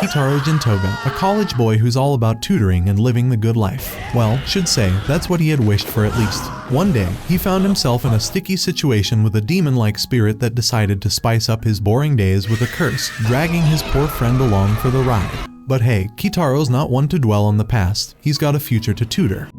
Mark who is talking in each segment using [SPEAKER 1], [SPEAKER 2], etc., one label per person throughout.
[SPEAKER 1] Keitarou Gentouga, a college boy who's all about tutoring and living the good life. Well, should say, that's what he had wished for at least. One day, he found himself in a sticky situation with a demon-like spirit that decided to spice up his boring days with a curse, dragging his poor friend along for the ride. But hey, Kitaro's not one to dwell on the past. He's got a future to tutor.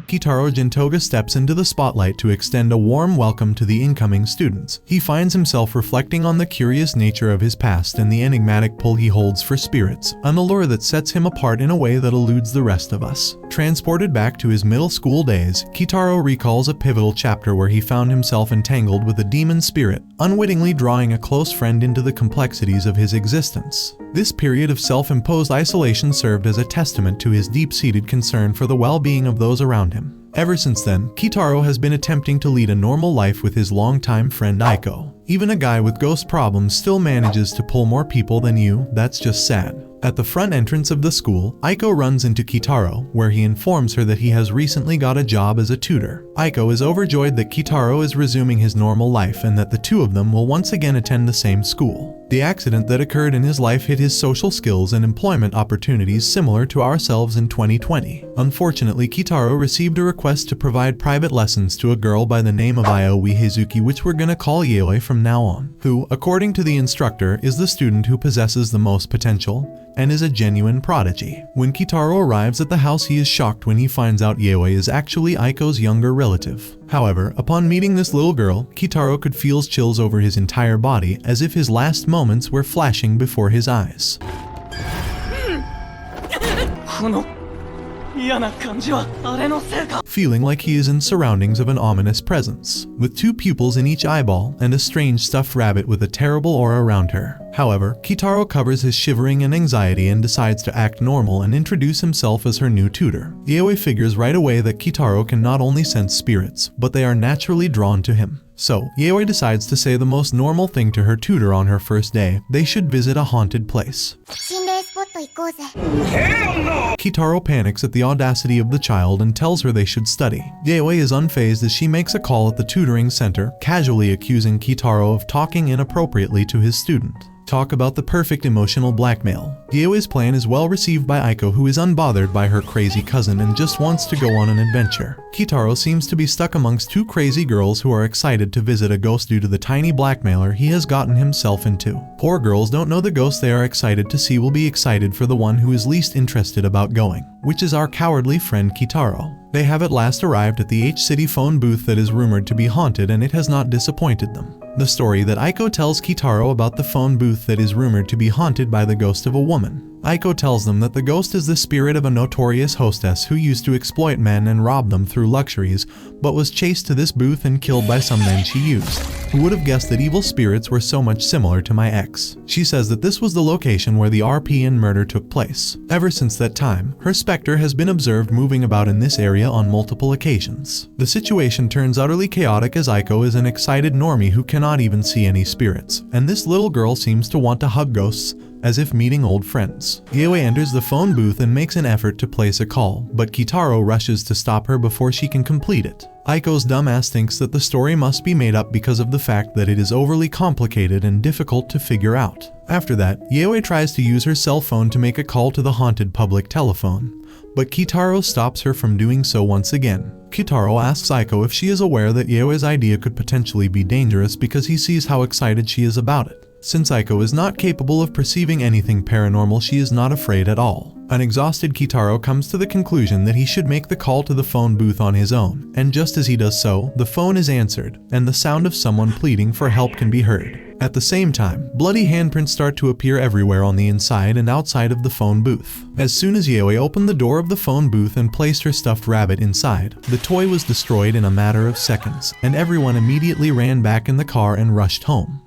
[SPEAKER 1] Keitarou Gentouga steps into the spotlight to extend a warm welcome to the incoming students. He finds himself reflecting on the curious nature of his past and the enigmatic pull he holds for spirits, an allure that sets him apart in a way that eludes the rest of us. Transported back to his middle school days, Kitaro recalls a pivotal chapter where he found himself entangled with a demon spirit, unwittingly drawing a close friend into the complexities of his existence. This period of self-imposed isolation served as a testament to his deep-seated concern for the well-being of those around him. Ever since then, Kitaro has been attempting to lead a normal life with his longtime friend Aiko. Even a guy with ghost problems still manages to pull more people than you. That's just sad. At the front entrance of the school, Aiko runs into Kitaro, where he informs her that he has recently got a job as a tutor. Aiko is overjoyed that Kitaro is resuming his normal life and that the two of them will once again attend the same school. The accident that occurred in his life hit his social skills and employment opportunities similar to ourselves in 2020. Unfortunately, Kitaro received a request to provide private lessons to a girl by the name of Yayoi, which we're gonna call Yayoi from now on, who, according to the instructor, is the student who possesses the most potential and is a genuine prodigy. When Kitaro arrives at the house, he is shocked when he finds out Yayoi is actually Aiko's younger relative. However, upon meeting this little girl, Kitaro could feel chills over his entire body, as if his last moments were flashing before his eyes. Feeling like he is in surroundings of an ominous presence, with two pupils in each eyeball and a strange stuffed rabbit with a terrible aura around her. However, Kitaro covers his shivering and anxiety and decides to act normal and introduce himself as her new tutor. Yayoi figures right away that Kitaro can not only sense spirits, but they are naturally drawn to him. So, Yayoi decides to say the most normal thing to her tutor on her first day: they should visit a haunted place.
[SPEAKER 2] Hell no!
[SPEAKER 1] Kitaro panics at the audacity of the child and tells her they should study. Yayoi is unfazed as she makes a call at the tutoring center, casually accusing Kitaro of talking inappropriately to his student. Talk about the perfect emotional blackmail. Yayoi's plan is well received by Aiko, who is unbothered by her crazy cousin and just wants to go on an adventure. Kitaro seems to be stuck amongst two crazy girls who are excited to visit a ghost due to the tiny blackmailer he has gotten himself into. Poor girls don't know the ghost they are excited to see will be excited for the one who is least interested about going, which is our cowardly friend Kitaro. They have at last arrived at the H-City phone booth that is rumored to be haunted, and it has not disappointed them. The story that Aiko tells Kitaro about the phone booth that is rumored to be haunted by the ghost of a woman. Aiko tells them that the ghost is the spirit of a notorious hostess who used to exploit men and rob them through luxuries, but was chased to this booth and killed by some men she used. Who would have guessed that evil spirits were so much similar to my ex? She says that this was the location where the RP and murder took place. Ever since that time, her specter has been observed moving about in this area on multiple occasions. The situation turns utterly chaotic as Aiko is an excited normie who cannot even see any spirits, and this little girl seems to want to hug ghosts, as if meeting old friends. Yayoi enters the phone booth and makes an effort to place a call, but Kitaro rushes to stop her before she can complete it. Aiko's dumbass thinks that the story must be made up because of the fact that it is overly complicated and difficult to figure out. After that, Yayoi tries to use her cell phone to make a call to the haunted public telephone, but Kitaro stops her from doing so once again. Kitaro asks Aiko if she is aware that Yayoi's idea could potentially be dangerous because he sees how excited she is about it. Since Aiko is not capable of perceiving anything paranormal, she is not afraid at all. An exhausted Kitaro comes to the conclusion that he should make the call to the phone booth on his own, and just as he does so, the phone is answered, and the sound of someone pleading for help can be heard. At the same time, bloody handprints start to appear everywhere on the inside and outside of the phone booth. As soon as Yayoi opened the door of the phone booth and placed her stuffed rabbit inside, the toy was destroyed in a matter of seconds, and everyone immediately ran back in the car and rushed home.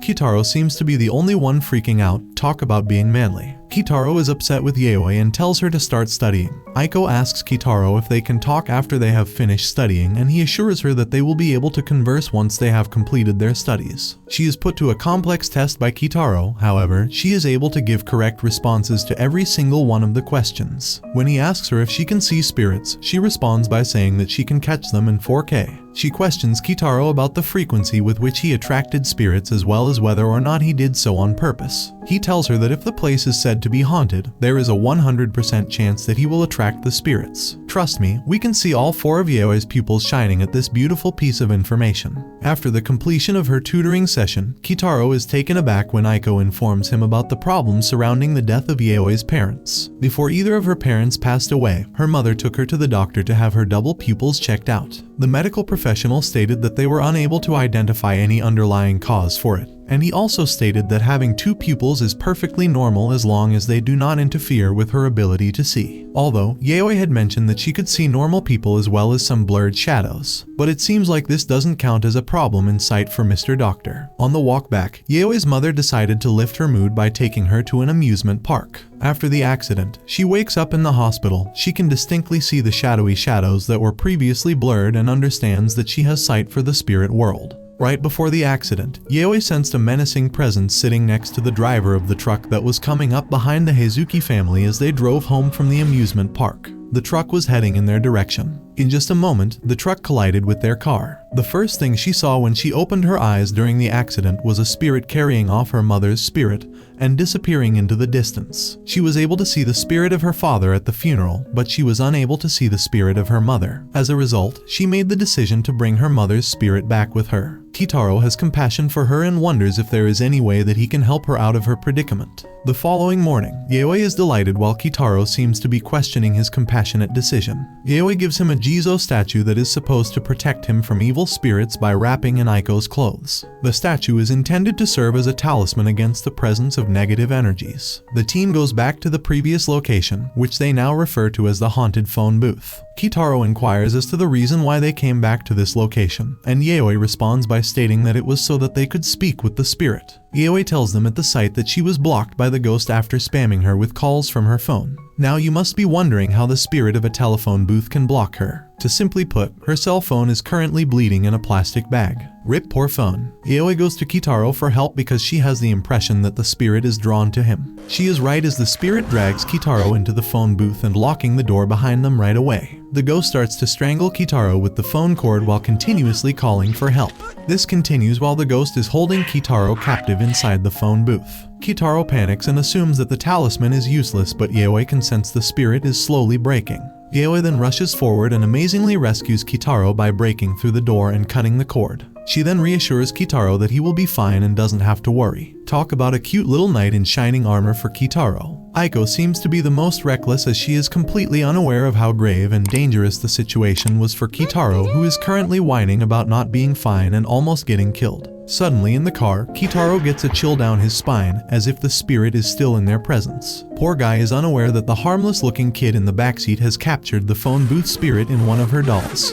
[SPEAKER 1] Kitaro seems to be the only one freaking out. Talk about being manly. Kitaro is upset with Yayoi and tells her to start studying. Aiko asks Kitaro if they can talk after they have finished studying, and he assures her that they will be able to converse once they have completed their studies. She is put to a complex test by Kitaro, however, she is able to give correct responses to every single one of the questions. When he asks her if she can see spirits, she responds by saying that she can catch them in 4K. She questions Kitaro about the frequency with which he attracted spirits as well as whether or not he did so on purpose. He tells her that if the place is said to be haunted, there is a 100% chance that he will attract the spirits. Trust me, we can see all 4 of Yayoi's pupils shining at this beautiful piece of information. After the completion of her tutoring session, Kitaro is taken aback when Aiko informs him about the problems surrounding the death of Yayoi's parents. Before either of her parents passed away, her mother took her to the doctor to have her double pupils checked out. The medical professional stated that they were unable to identify any underlying cause for it, and he also stated that having 2 pupils is perfectly normal as long as they do not interfere with her ability to see. Although, Yayoi had mentioned that she could see normal people as well as some blurred shadows, but it seems like this doesn't count as a problem in sight for Mr. Doctor. On the walk back, Yayoi's mother decided to lift her mood by taking her to an amusement park. After the accident, she wakes up in the hospital. She can distinctly see the shadowy shadows that were previously blurred and understands that she has sight for the spirit world. Right before the accident, Yayoi sensed a menacing presence sitting next to the driver of the truck that was coming up behind the Heizuki family as they drove home from the amusement park. The truck was heading in their direction. In just a moment, the truck collided with their car. The first thing she saw when she opened her eyes during the accident was a spirit carrying off her mother's spirit and disappearing into the distance. She was able to see the spirit of her father at the funeral, but she was unable to see the spirit of her mother. As a result, she made the decision to bring her mother's spirit back with her. Kitaro has compassion for her and wonders if there is any way that he can help her out of her predicament. The following morning, Yayoi is delighted while Kitaro seems to be questioning his compassionate decision. Yayoi gives him a Jizo statue that is supposed to protect him from evil spirits by wrapping in Aiko's clothes. The statue is intended to serve as a talisman against the presence of negative energies. The team goes back to the previous location, which they now refer to as the haunted phone booth. Kitaro inquires as to the reason why they came back to this location, and Yayoi responds by stating that it was so that they could speak with the spirit. Yayoi tells them at the site that she was blocked by the ghost after spamming her with calls from her phone. Now you must be wondering how the spirit of a telephone booth can block her. To simply put, her cell phone is currently bleeding in a plastic bag. Rip poor phone. Yayoi goes to Kitaro for help because she has the impression that the spirit is drawn to him. She is right as the spirit drags Kitaro into the phone booth and locking the door behind them right away. The ghost starts to strangle Kitaro with the phone cord while continuously calling for help. This continues while the ghost is holding Kitaro captive inside the phone booth. Kitaro panics and assumes that the talisman is useless, but Yayoi can sense the spirit is slowly breaking. Yayoi then rushes forward and amazingly rescues Kitaro by breaking through the door and cutting the cord. She then reassures Kitaro that he will be fine and doesn't have to worry. Talk about a cute little knight in shining armor for Kitaro. Aiko seems to be the most reckless as she is completely unaware of how grave and dangerous the situation was for Kitaro, who is currently whining about not being fine and almost getting killed. Suddenly in the car, Kitaro gets a chill down his spine, as if the spirit is still in their presence. Poor guy is unaware that the harmless-looking kid in the backseat has captured the phone booth spirit in one of her dolls.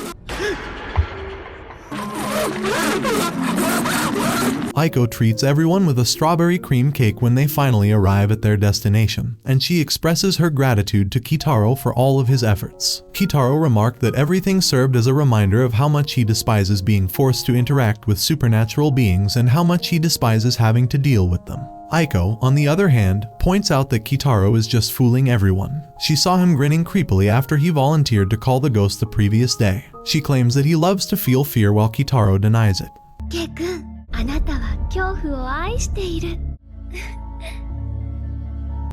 [SPEAKER 1] Aiko treats everyone with a strawberry cream cake when they finally arrive at their destination, and she expresses her gratitude to Kitaro for all of his efforts. Kitaro remarked that everything served as a reminder of how much he despises being forced to interact with supernatural beings and how much he despises having to deal with them. Aiko, on the other hand, points out that Kitaro is just fooling everyone. She saw him grinning creepily after he volunteered to call the ghost the previous day. She claims that he loves to feel fear while Kitaro denies it.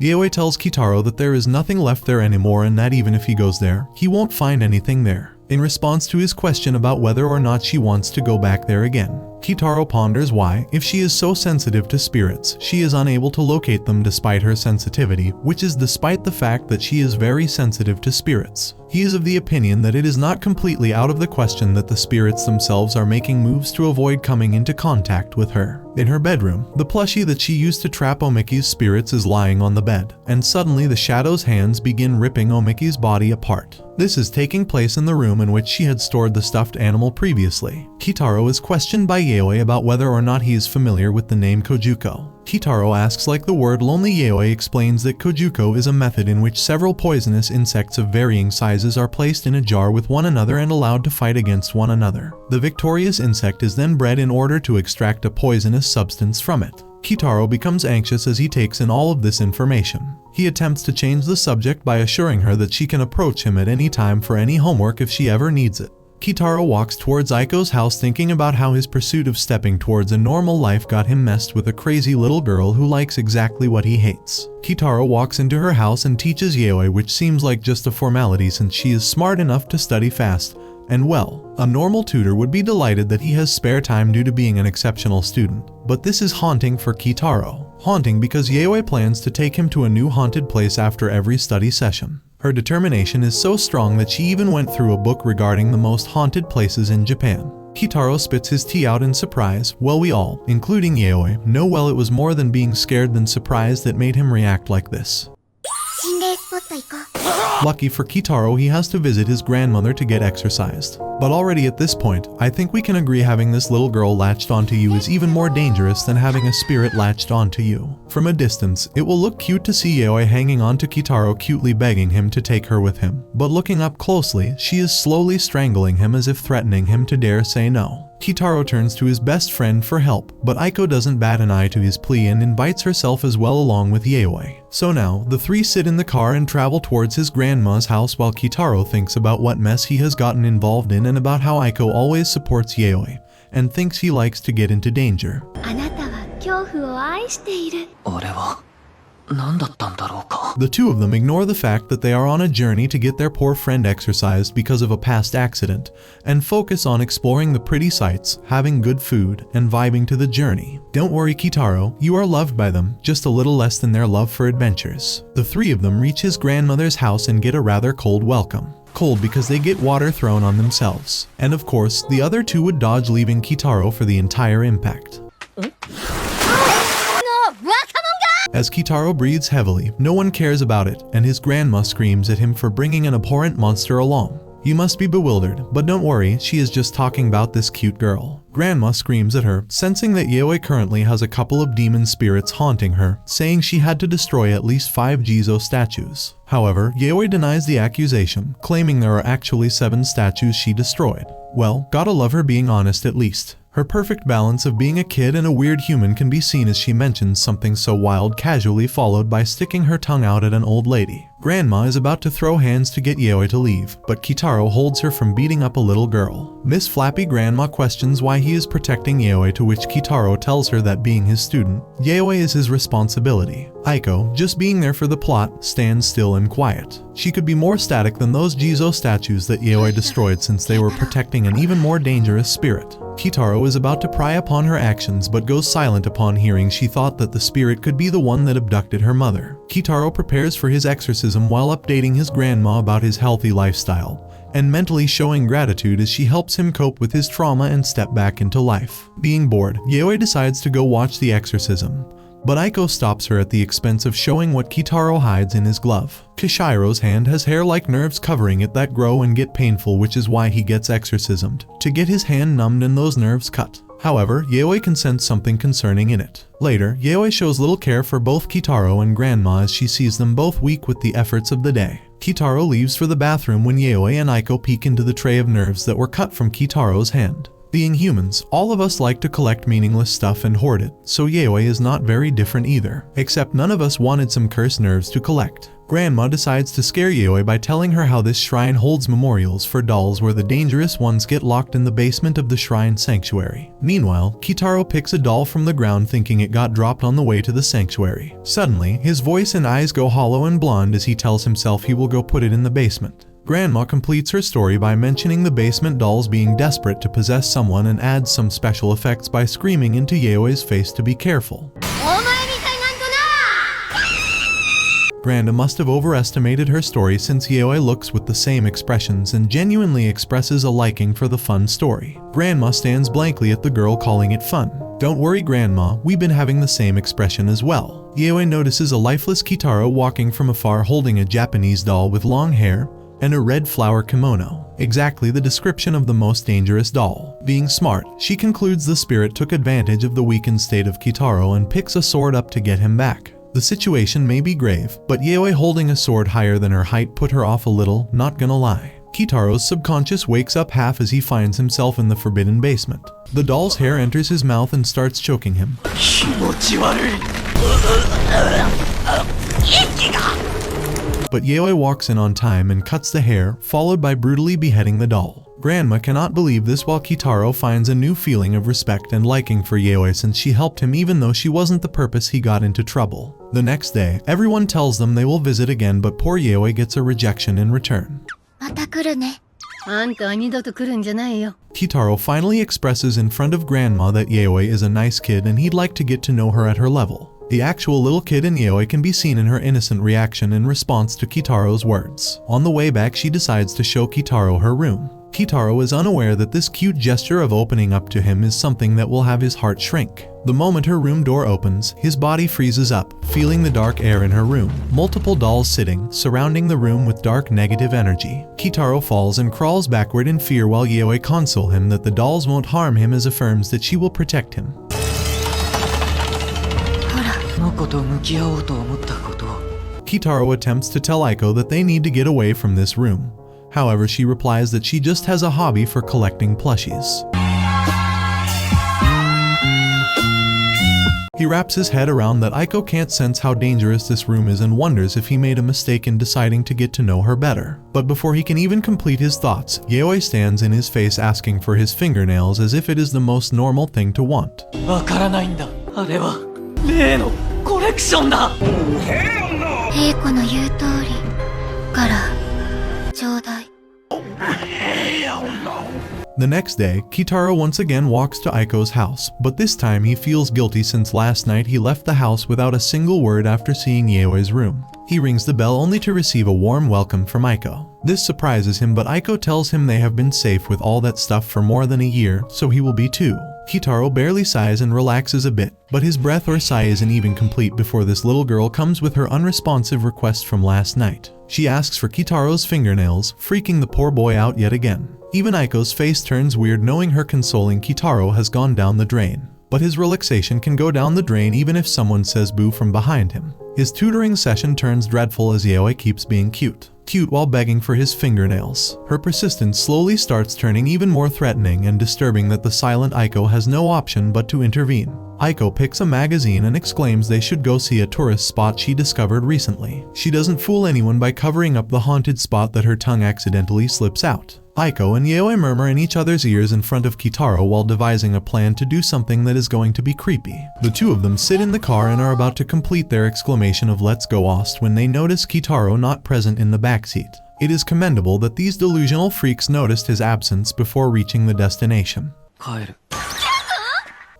[SPEAKER 1] Yayoi tells Kitaro that there is nothing left there anymore and that even if he goes there, he won't find anything there. In response to his question about whether or not she wants to go back there again, Kitaro ponders why, if she is so sensitive to spirits, she is unable to locate them despite her sensitivity, which is despite the fact that she is very sensitive to spirits. He is of the opinion that it is not completely out of the question that the spirits themselves are making moves to avoid coming into contact with her. In her bedroom, the plushie that she used to trap Omiki's spirits is lying on the bed, and suddenly the shadow's hands begin ripping Omiki's body apart. This is taking place in the room in which she had stored the stuffed animal previously. Kitaro is questioned by Yayoi about whether or not he is familiar with the name Kojuko. Kitaro asks like the word lonely. Yayoi explains that kojuko is a method in which several poisonous insects of varying sizes are placed in a jar with one another and allowed to fight against one another. The victorious insect is then bred in order to extract a poisonous substance from it. Kitaro becomes anxious as he takes in all of this information. He attempts to change the subject by assuring her that she can approach him at any time for any homework if she ever needs it. Kitaro walks towards Aiko's house thinking about how his pursuit of stepping towards a normal life got him messed with a crazy little girl who likes exactly what he hates. Kitaro walks into her house and teaches Yayoi, which seems like just a formality since she is smart enough to study fast. And well, a normal tutor would be delighted that he has spare time due to being an exceptional student. But this is haunting for Kitaro. Haunting because Yayoi plans to take him to a new haunted place after every study session. Her determination is so strong that she even went through a book regarding the most haunted places in Japan. Kitaro spits his tea out in surprise. Well, we all, including Yayoi, know well it was more than being scared than surprised that made him react like this. Lucky for Kitaro, he has to visit his grandmother to get exorcised. But already at this point, I think we can agree having this little girl latched onto you is even more dangerous than having a spirit latched onto you. From a distance, it will look cute to see Yayoi hanging on to Kitaro, cutely begging him to take her with him. But looking up closely, she is slowly strangling him as if threatening him to dare say no. Kitaro turns to his best friend for help, but Aiko doesn't bat an eye to his plea and invites herself as well along with Yayoi. So now, the three sit in the car and travel towards his grandma's house while Kitaro thinks about what mess he has gotten involved in and about how Aiko always supports Yayoi, and thinks he likes to get into danger. The two of them ignore the fact that they are on a journey to get their poor friend exorcised because of a past accident, and focus on exploring the pretty sights, having good food, and vibing to the journey. Don't worry, Kitaro, you are loved by them, just a little less than their love for adventures. The three of them reach his grandmother's house and get a rather cold welcome. Cold because they get water thrown on themselves. And of course, the other two would dodge, leaving Kitaro for the entire impact. As Kitaro breathes heavily, no one cares about it, and his grandma screams at him for bringing an abhorrent monster along. You must be bewildered, but don't worry, she is just talking about this cute girl. Grandma screams at her, sensing that Yayoi currently has a couple of demon spirits haunting her, saying she had to destroy at least 5 Jizo statues. However, Yayoi denies the accusation, claiming there are actually 7 statues she destroyed. Well, gotta love her being honest at least. Her perfect balance of being a kid and a weird human can be seen as she mentions something so wild, casually followed by sticking her tongue out at an old lady. Grandma is about to throw hands to get Yayoi to leave, but Kitaro holds her from beating up a little girl. Miss Flappy Grandma questions why he is protecting Yayoi, to which Kitaro tells her that being his student, Yayoi is his responsibility. Aiko, just being there for the plot, stands still and quiet. She could be more static than those Jizo statues that Yayoi destroyed, since they were protecting an even more dangerous spirit. Kitaro is about to pry upon her actions but goes silent upon hearing she thought that the spirit could be the one that abducted her mother. Kitaro prepares for his exorcism while updating his grandma about his healthy lifestyle, and mentally showing gratitude as she helps him cope with his trauma and step back into life. Being bored, Yayoi decides to go watch the exorcism, but Aiko stops her at the expense of showing what Kitaro hides in his glove. Kishiro's hand has hair like nerves covering it that grow and get painful, which is why he gets exorcismed, to get his hand numbed and those nerves cut. However, Yayoi can sense something concerning in it. Later, Yayoi shows little care for both Kitaro and Grandma as she sees them both weak with the efforts of the day. Kitaro leaves for the bathroom when Yayoi and Aiko peek into the tray of nerves that were cut from Kitaro's hand. Being humans, all of us like to collect meaningless stuff and hoard it, so Yayoi is not very different either, except none of us wanted some cursed nerves to collect. Grandma decides to scare Yayoi by telling her how this shrine holds memorials for dolls where the dangerous ones get locked in the basement of the shrine sanctuary. Meanwhile, Kitaro picks a doll from the ground thinking it got dropped on the way to the sanctuary. Suddenly, his voice and eyes go hollow and blonde as he tells himself he will go put it in the basement. Grandma completes her story by mentioning the basement dolls being desperate to possess someone and adds some special effects by screaming into Yayoi's face to be careful. Grandma must have overestimated her story since Yayoi looks with the same expressions and genuinely expresses a liking for the fun story. Grandma stands blankly at the girl, calling it fun. Don't worry, Grandma, we've been having the same expression as well. Yayoi notices a lifeless Kitaro walking from afar holding a Japanese doll with long hair and a red flower kimono. exactly the description of the most dangerous doll. Being smart, she concludes the spirit took advantage of the weakened state of Kitaro and picks a sword up to get him back. The situation may be grave, but Yayoi holding a sword higher than her height put her off a little, not gonna lie. Kitaro's subconscious wakes up half as he finds himself in the forbidden basement. The doll's hair enters his mouth and starts choking him. But Yayoi walks in on time and cuts the hair, followed by brutally beheading the doll. Grandma cannot believe this while Kitaro finds a new feeling of respect and liking for Yayoi since she helped him even though she wasn't the purpose he got into trouble. The next day, everyone tells them they will visit again, but poor Yayoi gets a rejection in return. Kitaro finally expresses in front of Grandma that Yayoi is a nice kid and he'd like to get to know her at her level. The actual little kid in Yayoi can be seen in her innocent reaction in response to Kitaro's words. On the way back, she decides to show Kitaro her room. Kitaro is unaware that this cute gesture of opening up to him is something that will have his heart shrink. The moment her room door opens, his body freezes up, feeling the dark air in her room. Multiple dolls sitting, surrounding the room with dark negative energy. Kitaro falls and crawls backward in fear while Yayoi console him that the dolls won't harm him as affirms that she will protect him. Kitaro attempts to tell Aiko that they need to get away from this room. However, she replies that she just has a hobby for collecting plushies. He wraps his head around that Aiko can't sense how dangerous this room is and wonders if he made a mistake in deciding to get to know her better. But before he can even complete his thoughts, Yayoi stands in his face asking for his fingernails as if it is the most normal thing to want. The next day, Kitaro once again walks to Aiko's house, but this time he feels guilty since last night he left the house without a single word after seeing Yayoi's room. He rings the bell only to receive a warm welcome from Aiko. This surprises him, but Aiko tells him they have been safe with all that stuff for more than a year, so he will be too. Kitaro barely sighs and relaxes a bit, but his breath or sigh isn't even complete before this little girl comes with her unresponsive request from last night. She asks for Kitaro's fingernails, freaking the poor boy out yet again. Even Aiko's face turns weird knowing her consoling Kitaro has gone down the drain. But his relaxation can go down the drain even if someone says boo from behind him. His tutoring session turns dreadful as Yayoi keeps being cute while begging for his fingernails. Her persistence slowly starts turning even more threatening and disturbing that the silent Aiko has no option but to intervene. Aiko picks a magazine and exclaims they should go see a tourist spot she discovered recently. She doesn't fool anyone by covering up the haunted spot that her tongue accidentally slips out. Aiko and Yayoi murmur in each other's ears in front of Kitaro while devising a plan to do something that is going to be creepy. The two of them sit in the car and are about to complete their exclamation of "Let's go Ost" when they notice Kitaro not present in the backseat. It is commendable that these delusional freaks noticed his absence before reaching the destination.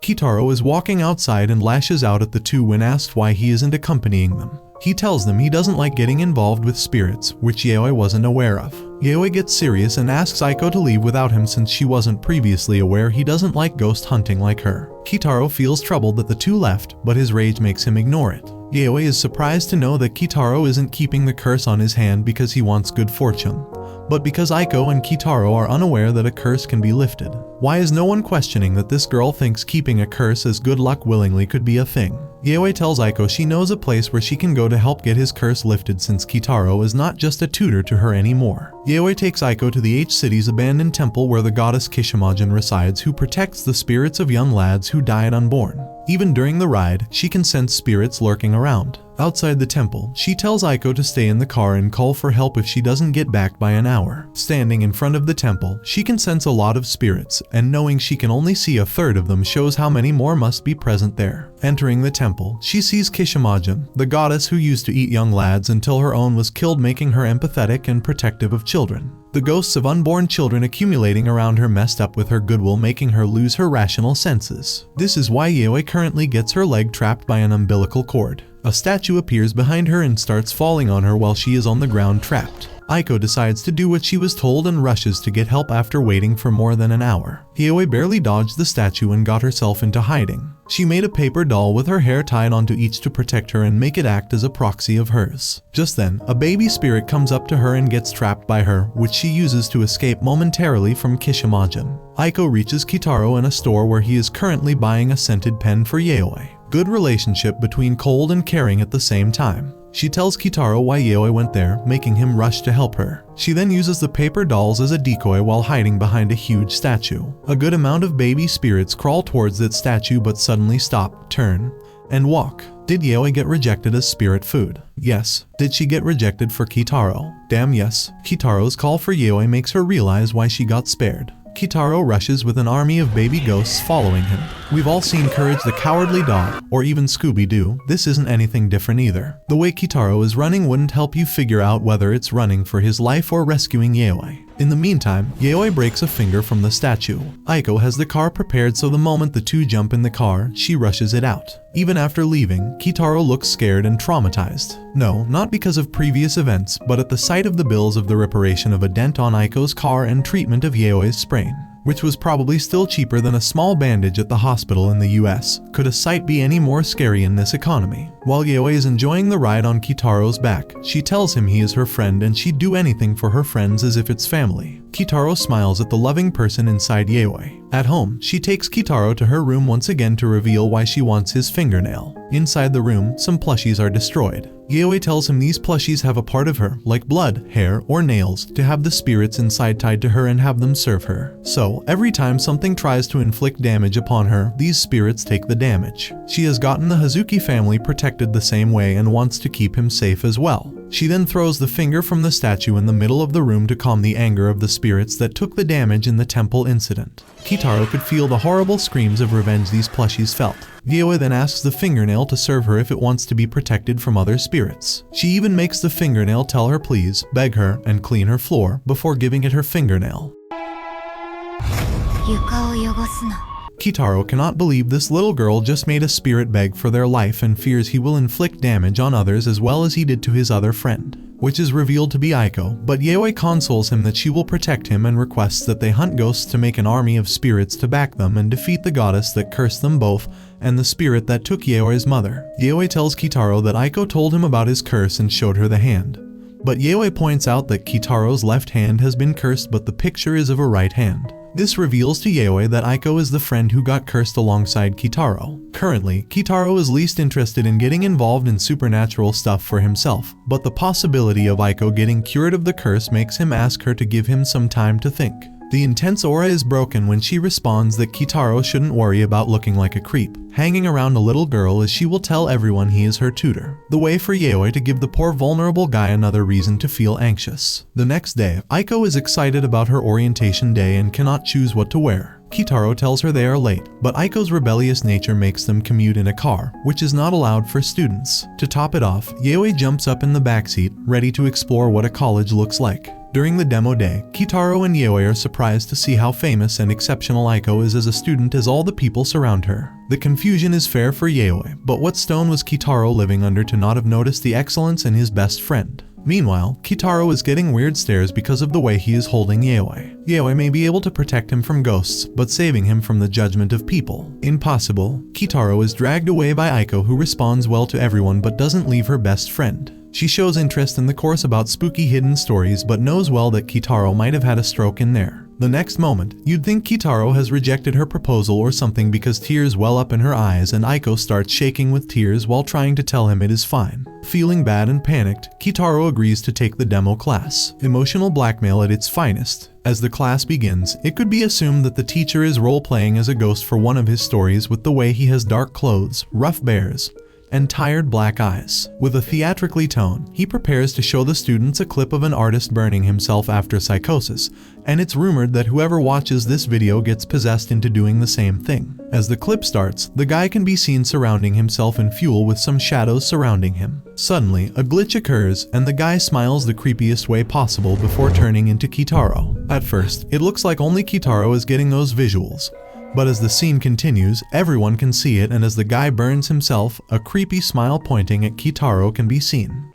[SPEAKER 1] Kitaro is walking outside and lashes out at the two when asked why he isn't accompanying them. He tells them he doesn't like getting involved with spirits, which Yayoi wasn't aware of. Yayoi gets serious and asks Aiko to leave without him since she wasn't previously aware he doesn't like ghost hunting like her. Kitaro feels troubled that the two left, but his rage makes him ignore it. Yayoi is surprised to know that Kitaro isn't keeping the curse on his hand because he wants good fortune, but because Aiko and Kitaro are unaware that a curse can be lifted. Why is no one questioning that this girl thinks keeping a curse as good luck willingly could be a thing? Yayoi tells Aiko she knows a place where she can go to help get his curse lifted since Kitaro is not just a tutor to her anymore. Yayoi takes Aiko to the H-City's abandoned temple where the goddess Kishimogen resides, who protects the spirits of young lads who died unborn. Even during the ride, she can sense spirits lurking around. Outside the temple, she tells Aiko to stay in the car and call for help if she doesn't get back by an hour. Standing in front of the temple, she can sense a lot of spirits, and knowing she can only see a third of them shows how many more must be present there. Entering the temple, she sees Kishimogen, the goddess who used to eat young lads until her own was killed, making her empathetic and protective of children. The ghosts of unborn children accumulating around her messed up with her goodwill, making her lose her rational senses. This is why Yayoi currently gets her leg trapped by an umbilical cord. A statue appears behind her and starts falling on her while she is on the ground trapped. Aiko decides to do what she was told and rushes to get help after waiting for more than an hour. Yayoi barely dodged the statue and got herself into hiding. She made a paper doll with her hair tied onto each to protect her and make it act as a proxy of hers. Just then, a baby spirit comes up to her and gets trapped by her, which she uses to escape momentarily from Kishimajin. Aiko reaches Kitaro in a store where he is currently buying a scented pen for Yayoi. Good relationship between cold and caring at the same time. She tells Kitaro why Yayoi went there, making him rush to help her. She then uses the paper dolls as a decoy while hiding behind a huge statue. A good amount of baby spirits crawl towards that statue but suddenly stop, turn, and walk. Did Yayoi get rejected as spirit food? Yes. Did she get rejected for Kitaro? Damn yes. Kitaro's call for Yayoi makes her realize why she got spared. Kitaro rushes with an army of baby ghosts following him. We've all seen Courage the Cowardly Dog, or even Scooby-Doo. This isn't anything different either. The way Kitaro is running wouldn't help you figure out whether it's running for his life or rescuing Yayoi. In the meantime, Yayoi breaks a finger from the statue. Aiko has the car prepared so the moment the two jump in the car, she rushes it out. Even after leaving, Kitaro looks scared and traumatized. No, not because of previous events, but at the sight of the bills of the reparation of a dent on Aiko's car and treatment of Yayoi's sprain, which was probably still cheaper than a small bandage at the hospital in the US. Could a sight be any more scary in this economy? While Yayoi is enjoying the ride on Kitaro's back, she tells him he is her friend and she'd do anything for her friends as if it's family. Kitaro smiles at the loving person inside Yayoi. At home, she takes Kitaro to her room once again to reveal why she wants his fingernail. Inside the room, some plushies are destroyed. Yayoi tells him these plushies have a part of her, like blood, hair, or nails, to have the spirits inside tied to her and have them serve her. So, every time something tries to inflict damage upon her, these spirits take the damage. She has gotten the Hazuki family protected the same way and wants to keep him safe as well. She then throws the finger from the statue in the middle of the room to calm the anger of the spirits that took the damage in the temple incident. Kitaro could feel the horrible screams of revenge these plushies felt. Yayoi then asks the fingernail to serve her if it wants to be protected from other spirits. She even makes the fingernail tell her please, beg her, and clean her floor before giving it her fingernail. Kitaro cannot believe this little girl just made a spirit beg for their life and fears he will inflict damage on others as well as he did to his other friend, which is revealed to be Aiko, but Yayoi consoles him that she will protect him and requests that they hunt ghosts to make an army of spirits to back them and defeat the goddess that cursed them both and the spirit that took Yayoi's mother. Yayoi tells Kitaro that Aiko told him about his curse and showed her the hand. But Yayoi points out that Kitaro's left hand has been cursed but the picture is of a right hand. This reveals to Yayoi that Aiko is the friend who got cursed alongside Kitaro. Currently, Kitaro is least interested in getting involved in supernatural stuff for himself, but the possibility of Aiko getting cured of the curse makes him ask her to give him some time to think. The intense aura is broken when she responds that Kitaro shouldn't worry about looking like a creep, hanging around a little girl as she will tell everyone he is her tutor. The way for Yayoi to give the poor vulnerable guy another reason to feel anxious. The next day, Aiko is excited about her orientation day and cannot choose what to wear. Kitaro tells her they are late, but Aiko's rebellious nature makes them commute in a car, which is not allowed for students. To top it off, Yayoi jumps up in the backseat, ready to explore what a college looks like. During the demo day, Kitaro and Yayoi are surprised to see how famous and exceptional Aiko is as a student as all the people surround her. The confusion is fair for Yayoi, but what stone was Kitaro living under to not have noticed the excellence in his best friend? Meanwhile, Kitaro is getting weird stares because of the way he is holding Yayoi. Yayoi may be able to protect him from ghosts, but saving him from the judgment of people. Impossible. Kitaro is dragged away by Aiko, who responds well to everyone but doesn't leave her best friend. She shows interest in the course about spooky hidden stories but knows well that Kitaro might have had a stroke in there. The next moment, you'd think Kitaro has rejected her proposal or something because tears well up in her eyes and Aiko starts shaking with tears while trying to tell him it is fine. Feeling bad and panicked, Kitaro agrees to take the demo class. Emotional blackmail at its finest. As the class begins, it could be assumed that the teacher is role-playing as a ghost for one of his stories with the way he has dark clothes, rough bears, and tired black eyes. With a theatrically tone, he prepares to show the students a clip of an artist burning himself after psychosis, and it's rumored that whoever watches this video gets possessed into doing the same thing. As the clip starts, the guy can be seen surrounding himself in fuel with some shadows surrounding him. Suddenly, a glitch occurs, and the guy smiles the creepiest way possible before turning into Kitaro. At first, it looks like only Kitaro is getting those visuals. But as the scene continues, everyone can see it, and as the guy burns himself, a creepy smile pointing at Kitaro can be seen.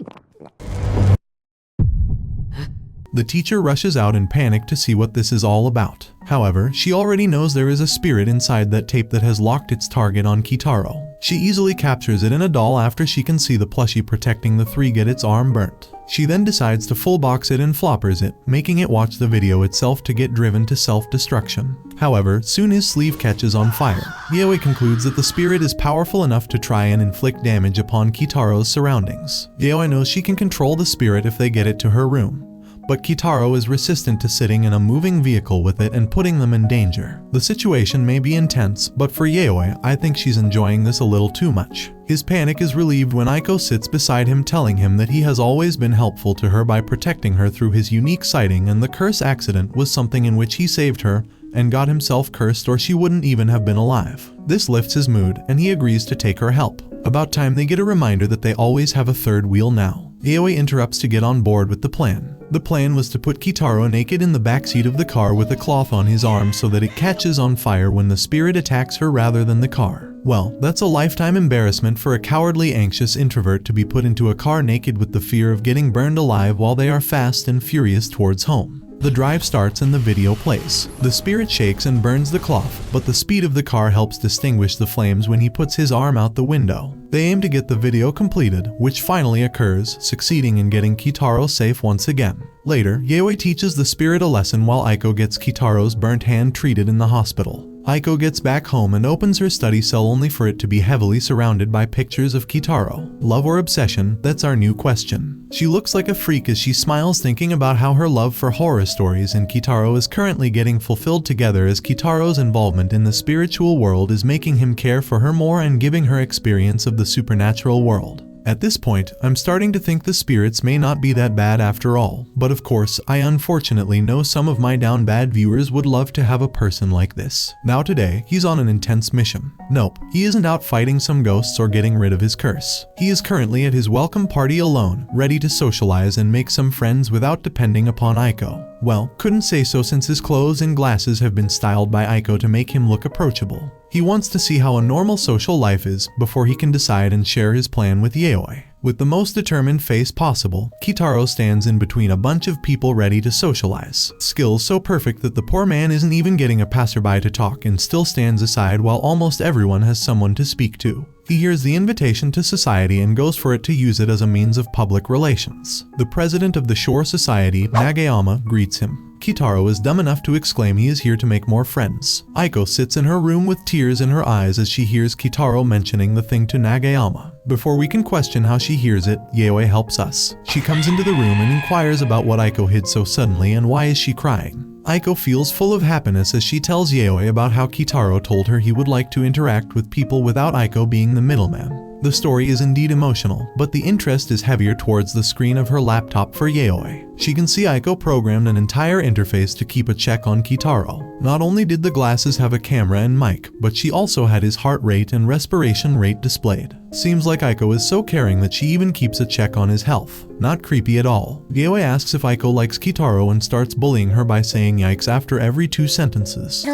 [SPEAKER 1] The teacher rushes out in panic to see what this is all about. However, she already knows there is a spirit inside that tape that has locked its target on Kitaro. She easily captures it in a doll after she can see the plushie protecting the three get its arm burnt. She then decides to full box it and floppers it, making it watch the video itself to get driven to self-destruction. However, soon his sleeve catches on fire. Yayoi concludes that the spirit is powerful enough to try and inflict damage upon Kitaro's surroundings. Yayoi knows she can control the spirit if they get it to her room. But Kitaro is resistant to sitting in a moving vehicle with it and putting them in danger. The situation may be intense, but for Yayoi, I think she's enjoying this a little too much. His panic is relieved when Aiko sits beside him telling him that he has always been helpful to her by protecting her through his unique sighting, and the curse accident was something in which he saved her and got himself cursed or she wouldn't even have been alive. This lifts his mood and he agrees to take her help. About time they get a reminder that they always have a third wheel now. Yayoi interrupts to get on board with the plan. The plan was to put Kitaro naked in the backseat of the car with a cloth on his arm so that it catches on fire when the spirit attacks her rather than the car. Well, that's a lifetime embarrassment for a cowardly, anxious introvert to be put into a car naked with the fear of getting burned alive while they are fast and furious towards home. The drive starts and the video plays. The spirit shakes and burns the cloth, but the speed of the car helps distinguish the flames when he puts his arm out the window. They aim to get the video completed, which finally occurs, succeeding in getting Kitaro safe once again. Later, Yayoi teaches the spirit a lesson while Aiko gets Kitaro's burnt hand treated in the hospital. Aiko gets back home and opens her study cell only for it to be heavily surrounded by pictures of Kitaro. Love or obsession? That's our new question. She looks like a freak as she smiles thinking about how her love for horror stories and Kitaro is currently getting fulfilled together, as Kitaro's involvement in the spiritual world is making him care for her more and giving her experience of the supernatural world. At this point, I'm starting to think the spirits may not be that bad after all, but of course, I unfortunately know some of my down bad viewers would love to have a person like this. Now today, he's on an intense mission. Nope, he isn't out fighting some ghosts or getting rid of his curse. He is currently at his welcome party alone, ready to socialize and make some friends without depending upon Aiko. Well, couldn't say so since his clothes and glasses have been styled by Aiko to make him look approachable. He wants to see how a normal social life is before he can decide and share his plan with Yayoi. With the most determined face possible, Kitaro stands in between a bunch of people ready to socialize. Skills so perfect that the poor man isn't even getting a passerby to talk and still stands aside while almost everyone has someone to speak to. He hears the invitation to society and goes for it to use it as a means of public relations. The president of the Shore Society, Nagayama, greets him. Kitaro is dumb enough to exclaim he is here to make more friends. Aiko sits in her room with tears in her eyes as she hears Kitaro mentioning the thing to Nagayama. Before we can question how she hears it, Yayoi helps us. She comes into the room and inquires about what Aiko hid so suddenly and why is she crying. Aiko feels full of happiness as she tells Yayoi about how Kitaro told her he would like to interact with people without Aiko being the middleman. The story is indeed emotional, but the interest is heavier towards the screen of her laptop for Yayoi. She can see Aiko programmed an entire interface to keep a check on Kitaro. Not only did the glasses have a camera and mic, but she also had his heart rate and respiration rate displayed. Seems like Aiko is so caring that she even keeps a check on his health. Not creepy at all. Yayoi asks if Aiko likes Kitaro and starts bullying her by saying yikes after every 2 sentences.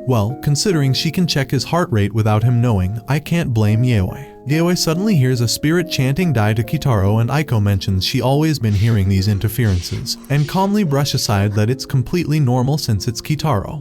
[SPEAKER 1] Well, considering she can check his heart rate without him knowing, I can't blame Yayoi. Yayoi suddenly hears a spirit chanting die to Kitaro, and Aiko mentions she always been hearing these interferences, and calmly brush aside that it's completely normal since it's Kitaro.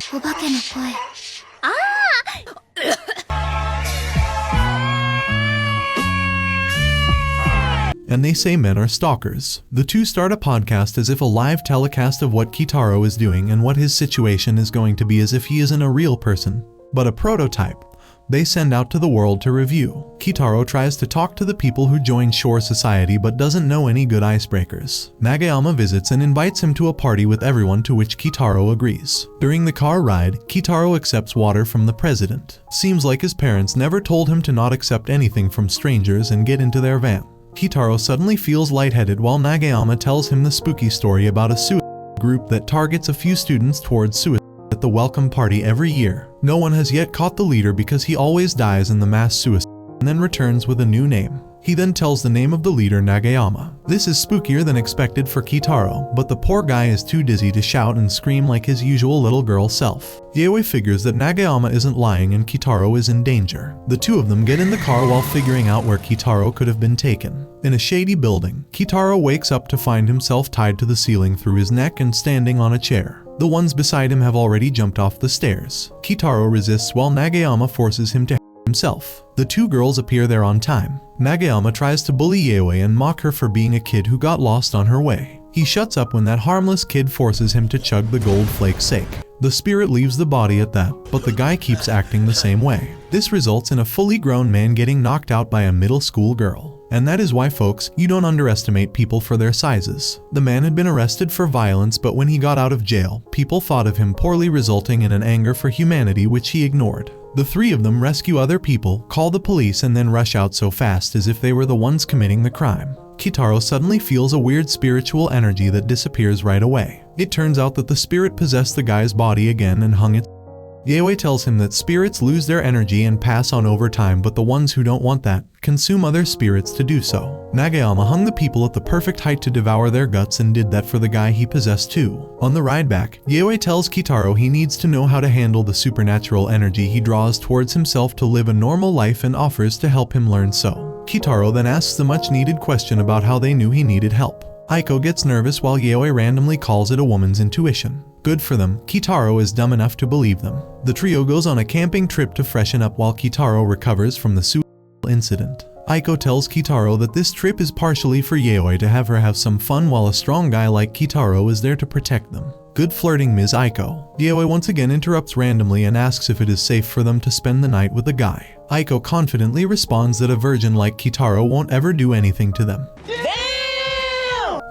[SPEAKER 1] And they say men are stalkers. The two start a podcast as if a live telecast of what Kitaro is doing and what his situation is going to be, as if he isn't a real person, but a prototype they send out to the world to review. Kitaro tries to talk to the people who join Shore Society but doesn't know any good icebreakers. Nagayama visits and invites him to a party with everyone, to which Kitaro agrees. During the car ride, Kitaro accepts water from the president. Seems like his parents never told him to not accept anything from strangers and get into their van. Kitaro suddenly feels lightheaded while Nagayama tells him the spooky story about a suicide group that targets a few students towards suicide at the welcome party every year. No one has yet caught the leader because he always dies in the mass suicide and then returns with a new name. He then tells the name of the leader, Nagayama. This is spookier than expected for Kitaro, but the poor guy is too dizzy to shout and scream like his usual little girl self. Yayoi figures that Nagayama isn't lying and Kitaro is in danger. The two of them get in the car while figuring out where Kitaro could have been taken. In a shady building, Kitaro wakes up to find himself tied to the ceiling through his neck and standing on a chair. The ones beside him have already jumped off the stairs. Kitaro resists while Nagayama forces him to himself. The two girls appear there on time. Nagayama tries to bully Yayoi and mock her for being a kid who got lost on her way. He shuts up when that harmless kid forces him to chug the gold flake's sake. The spirit leaves the body at that, but the guy keeps acting the same way. This results in a fully grown man getting knocked out by a middle school girl. And that is why, folks, you don't underestimate people for their sizes. The man had been arrested for violence, but when he got out of jail, people thought of him poorly, resulting in an anger for humanity which he ignored. The three of them rescue other people, call the police, and then rush out so fast as if they were the ones committing the crime. Kitaro suddenly feels a weird spiritual energy that disappears right away. It turns out that the spirit possessed the guy's body again and hung it. Yayoi tells him that spirits lose their energy and pass on over time, but the ones who don't want that consume other spirits to do so. Nagayama hung the people at the perfect height to devour their guts and did that for the guy he possessed too. On the ride back, Yayoi tells Kitaro he needs to know how to handle the supernatural energy he draws towards himself to live a normal life and offers to help him learn so. Kitaro then asks the much needed question about how they knew he needed help. Aiko gets nervous while Yayoi randomly calls it a woman's intuition. Good for them, Kitaro is dumb enough to believe them. The trio goes on a camping trip to freshen up while Kitaro recovers from the suicidal incident. Aiko tells Kitaro that this trip is partially for Yayoi to have her have some fun while a strong guy like Kitaro is there to protect them. Good flirting, Ms. Aiko. Yayoi once again interrupts randomly and asks if it is safe for them to spend the night with the guy. Aiko confidently responds that a virgin like Kitaro won't ever do anything to them.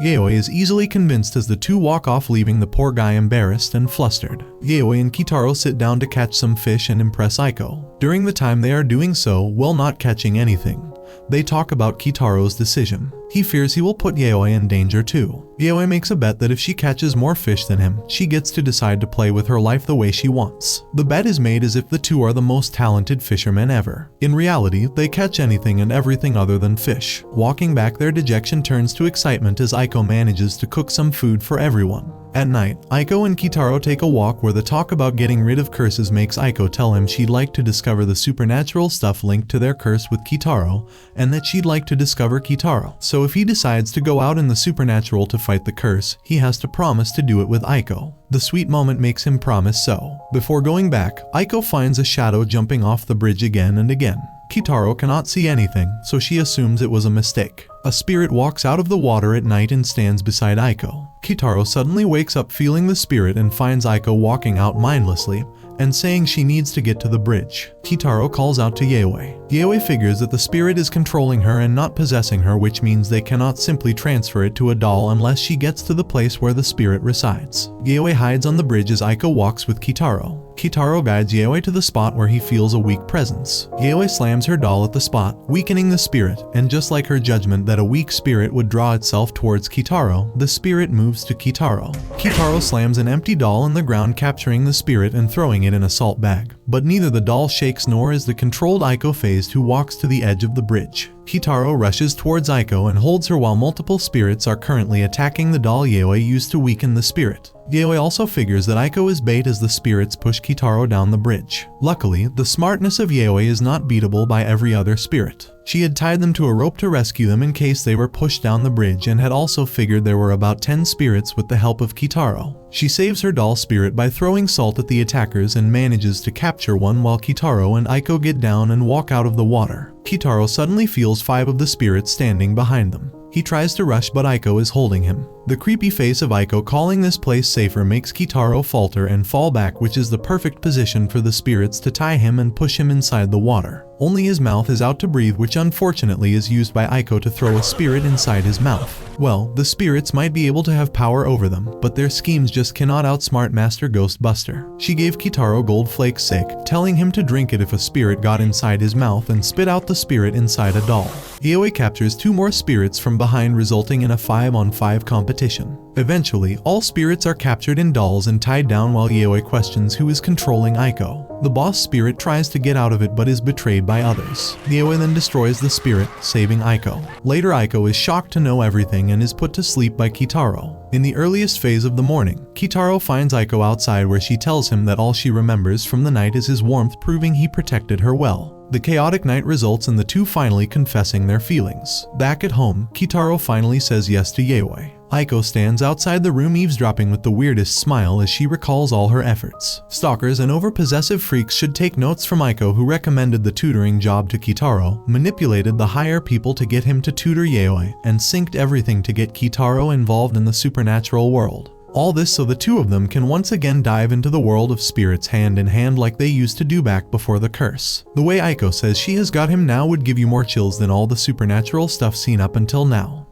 [SPEAKER 1] Yayoi is easily convinced as the two walk off, leaving the poor guy embarrassed and flustered. Yayoi and Kitaro sit down to catch some fish and impress Aiko. During the time they are doing so, while not catching anything, they talk about Kitaro's decision. He fears he will put Yayoi in danger too. Yayoi makes a bet that if she catches more fish than him, she gets to decide to play with her life the way she wants. The bet is made as if the two are the most talented fishermen ever. In reality, they catch anything and everything other than fish. Walking back, their dejection turns to excitement as Aiko manages to cook some food for everyone. At night, Aiko and Kitaro take a walk where the talk about getting rid of curses makes Aiko tell him she'd like to discover the supernatural stuff linked to their curse with Kitaro, and that she'd like to discover Kitaro. So if he decides to go out in the supernatural to fight the curse, he has to promise to do it with Aiko. The sweet moment makes him promise so. Before going back, Aiko finds a shadow jumping off the bridge again and again. Kitaro cannot see anything, so she assumes it was a mistake. A spirit walks out of the water at night and stands beside Aiko. Kitaro suddenly wakes up feeling the spirit and finds Aiko walking out mindlessly and saying she needs to get to the bridge. Kitaro calls out to Yayoi. Yayoi figures that the spirit is controlling her and not possessing her, which means they cannot simply transfer it to a doll unless she gets to the place where the spirit resides. Yayoi hides on the bridge as Aiko walks with Kitaro. Kitaro guides Yayoi to the spot where he feels a weak presence. Yayoi slams her doll at the spot, weakening the spirit, and just like her judgment that a weak spirit would draw itself towards Kitaro, the spirit moves to Kitaro. Kitaro slams an empty doll in the ground, capturing the spirit and throwing it in a salt bag. But neither the doll shakes nor is the controlled Aiko phased, who walks to the edge of the bridge. Kitaro rushes towards Aiko and holds her while multiple spirits are currently attacking the doll Yayoi used to weaken the spirit. Yayoi also figures that Aiko is bait as the spirits push Kitaro down the bridge. Luckily, the smartness of Yayoi is not beatable by every other spirit. She had tied them to a rope to rescue them in case they were pushed down the bridge, and had also figured there were about 10 spirits with the help of Kitaro. She saves her doll spirit by throwing salt at the attackers and manages to capture one while Kitaro and Aiko get down and walk out of the water. Kitaro suddenly feels 5 of the spirits standing behind them. He tries to rush, but Aiko is holding him. The creepy face of Aiko calling this place safer makes Kitaro falter and fall back, which is the perfect position for the spirits to tie him and push him inside the water. Only his mouth is out to breathe, which unfortunately is used by Aiko to throw a spirit inside his mouth. Well, the spirits might be able to have power over them, but their schemes just cannot outsmart Master Ghostbuster. She gave Kitaro gold flake's sake, telling him to drink it if a spirit got inside his mouth and spit out the spirit inside a doll. Yayoi captures 2 more spirits from behind, resulting in a 5-on-5 competition. Eventually, all spirits are captured in dolls and tied down while Yayoi questions who is controlling Aiko. The boss spirit tries to get out of it but is betrayed by others. Yayoi then destroys the spirit, saving Aiko. Later, Aiko is shocked to know everything and is put to sleep by Kitaro. In the earliest phase of the morning, Kitaro finds Aiko outside where she tells him that all she remembers from the night is his warmth, proving he protected her well. The chaotic night results in the two finally confessing their feelings. Back at home, Kitaro finally says yes to Yayoi. Aiko stands outside the room eavesdropping with the weirdest smile as she recalls all her efforts. Stalkers and overpossessive freaks should take notes from Aiko, who recommended the tutoring job to Kitaro, manipulated the higher people to get him to tutor Yayoi, and synced everything to get Kitaro involved in the supernatural world. All this so the two of them can once again dive into the world of spirits hand in hand like they used to do back before the curse. The way Aiko says she has got him now would give you more chills than all the supernatural stuff seen up until now.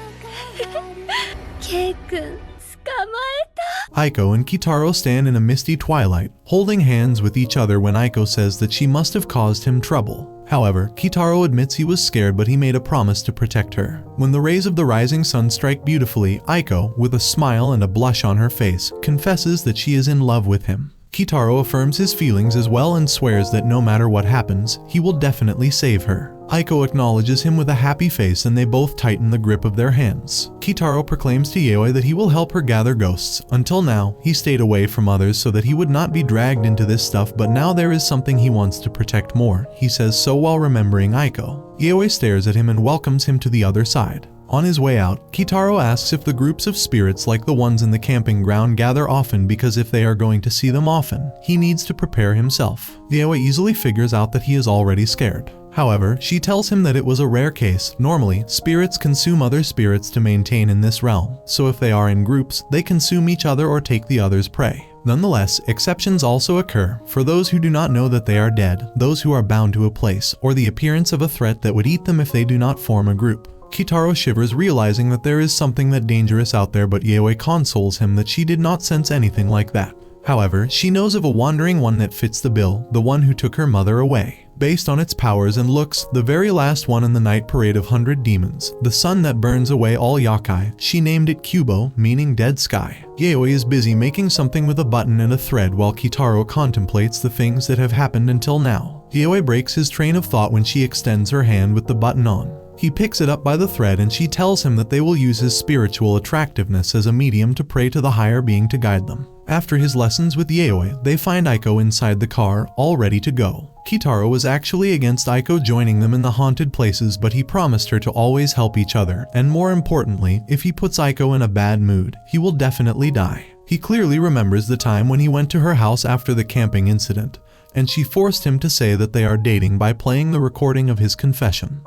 [SPEAKER 1] Aiko and Kitaro stand in a misty twilight, holding hands with each other when Aiko says that she must have caused him trouble. However, Kitaro admits he was scared, but he made a promise to protect her. When the rays of the rising sun strike beautifully, Aiko, with a smile and a blush on her face, confesses that she is in love with him. Kitaro affirms his feelings as well and swears that no matter what happens, he will definitely save her. Aiko acknowledges him with a happy face and they both tighten the grip of their hands. Kitaro proclaims to Yayoi that he will help her gather ghosts. Until now, he stayed away from others so that he would not be dragged into this stuff, but now there is something he wants to protect more. He says so while remembering Aiko. Yayoi stares at him and welcomes him to the other side. On his way out, Kitaro asks if the groups of spirits like the ones in the camping ground gather often, because if they are going to see them often, he needs to prepare himself. Yayoi easily figures out that he is already scared. However, she tells him that it was a rare case. Normally, spirits consume other spirits to maintain in this realm, so if they are in groups, they consume each other or take the other's prey. Nonetheless, exceptions also occur for those who do not know that they are dead, those who are bound to a place, or the appearance of a threat that would eat them if they do not form a group. Kitaro shivers, realizing that there is something that dangerous out there, but Yayoi consoles him that she did not sense anything like that. However, she knows of a wandering one that fits the bill, the one who took her mother away. Based on its powers and looks, the very last one in the night parade of 100 demons, the sun that burns away all yakai, she named it Kubo, meaning dead sky. Yayoi is busy making something with a button and a thread while Kitaro contemplates the things that have happened until now. Yayoi breaks his train of thought when she extends her hand with the button on. He picks it up by the thread and she tells him that they will use his spiritual attractiveness as a medium to pray to the higher being to guide them. After his lessons with Yayoi, they find Aiko inside the car, all ready to go. Kitaro was actually against Aiko joining them in the haunted places, but he promised her to always help each other, and more importantly, if he puts Aiko in a bad mood, he will definitely die. He clearly remembers the time when he went to her house after the camping incident, and she forced him to say that they are dating by playing the recording of his confession.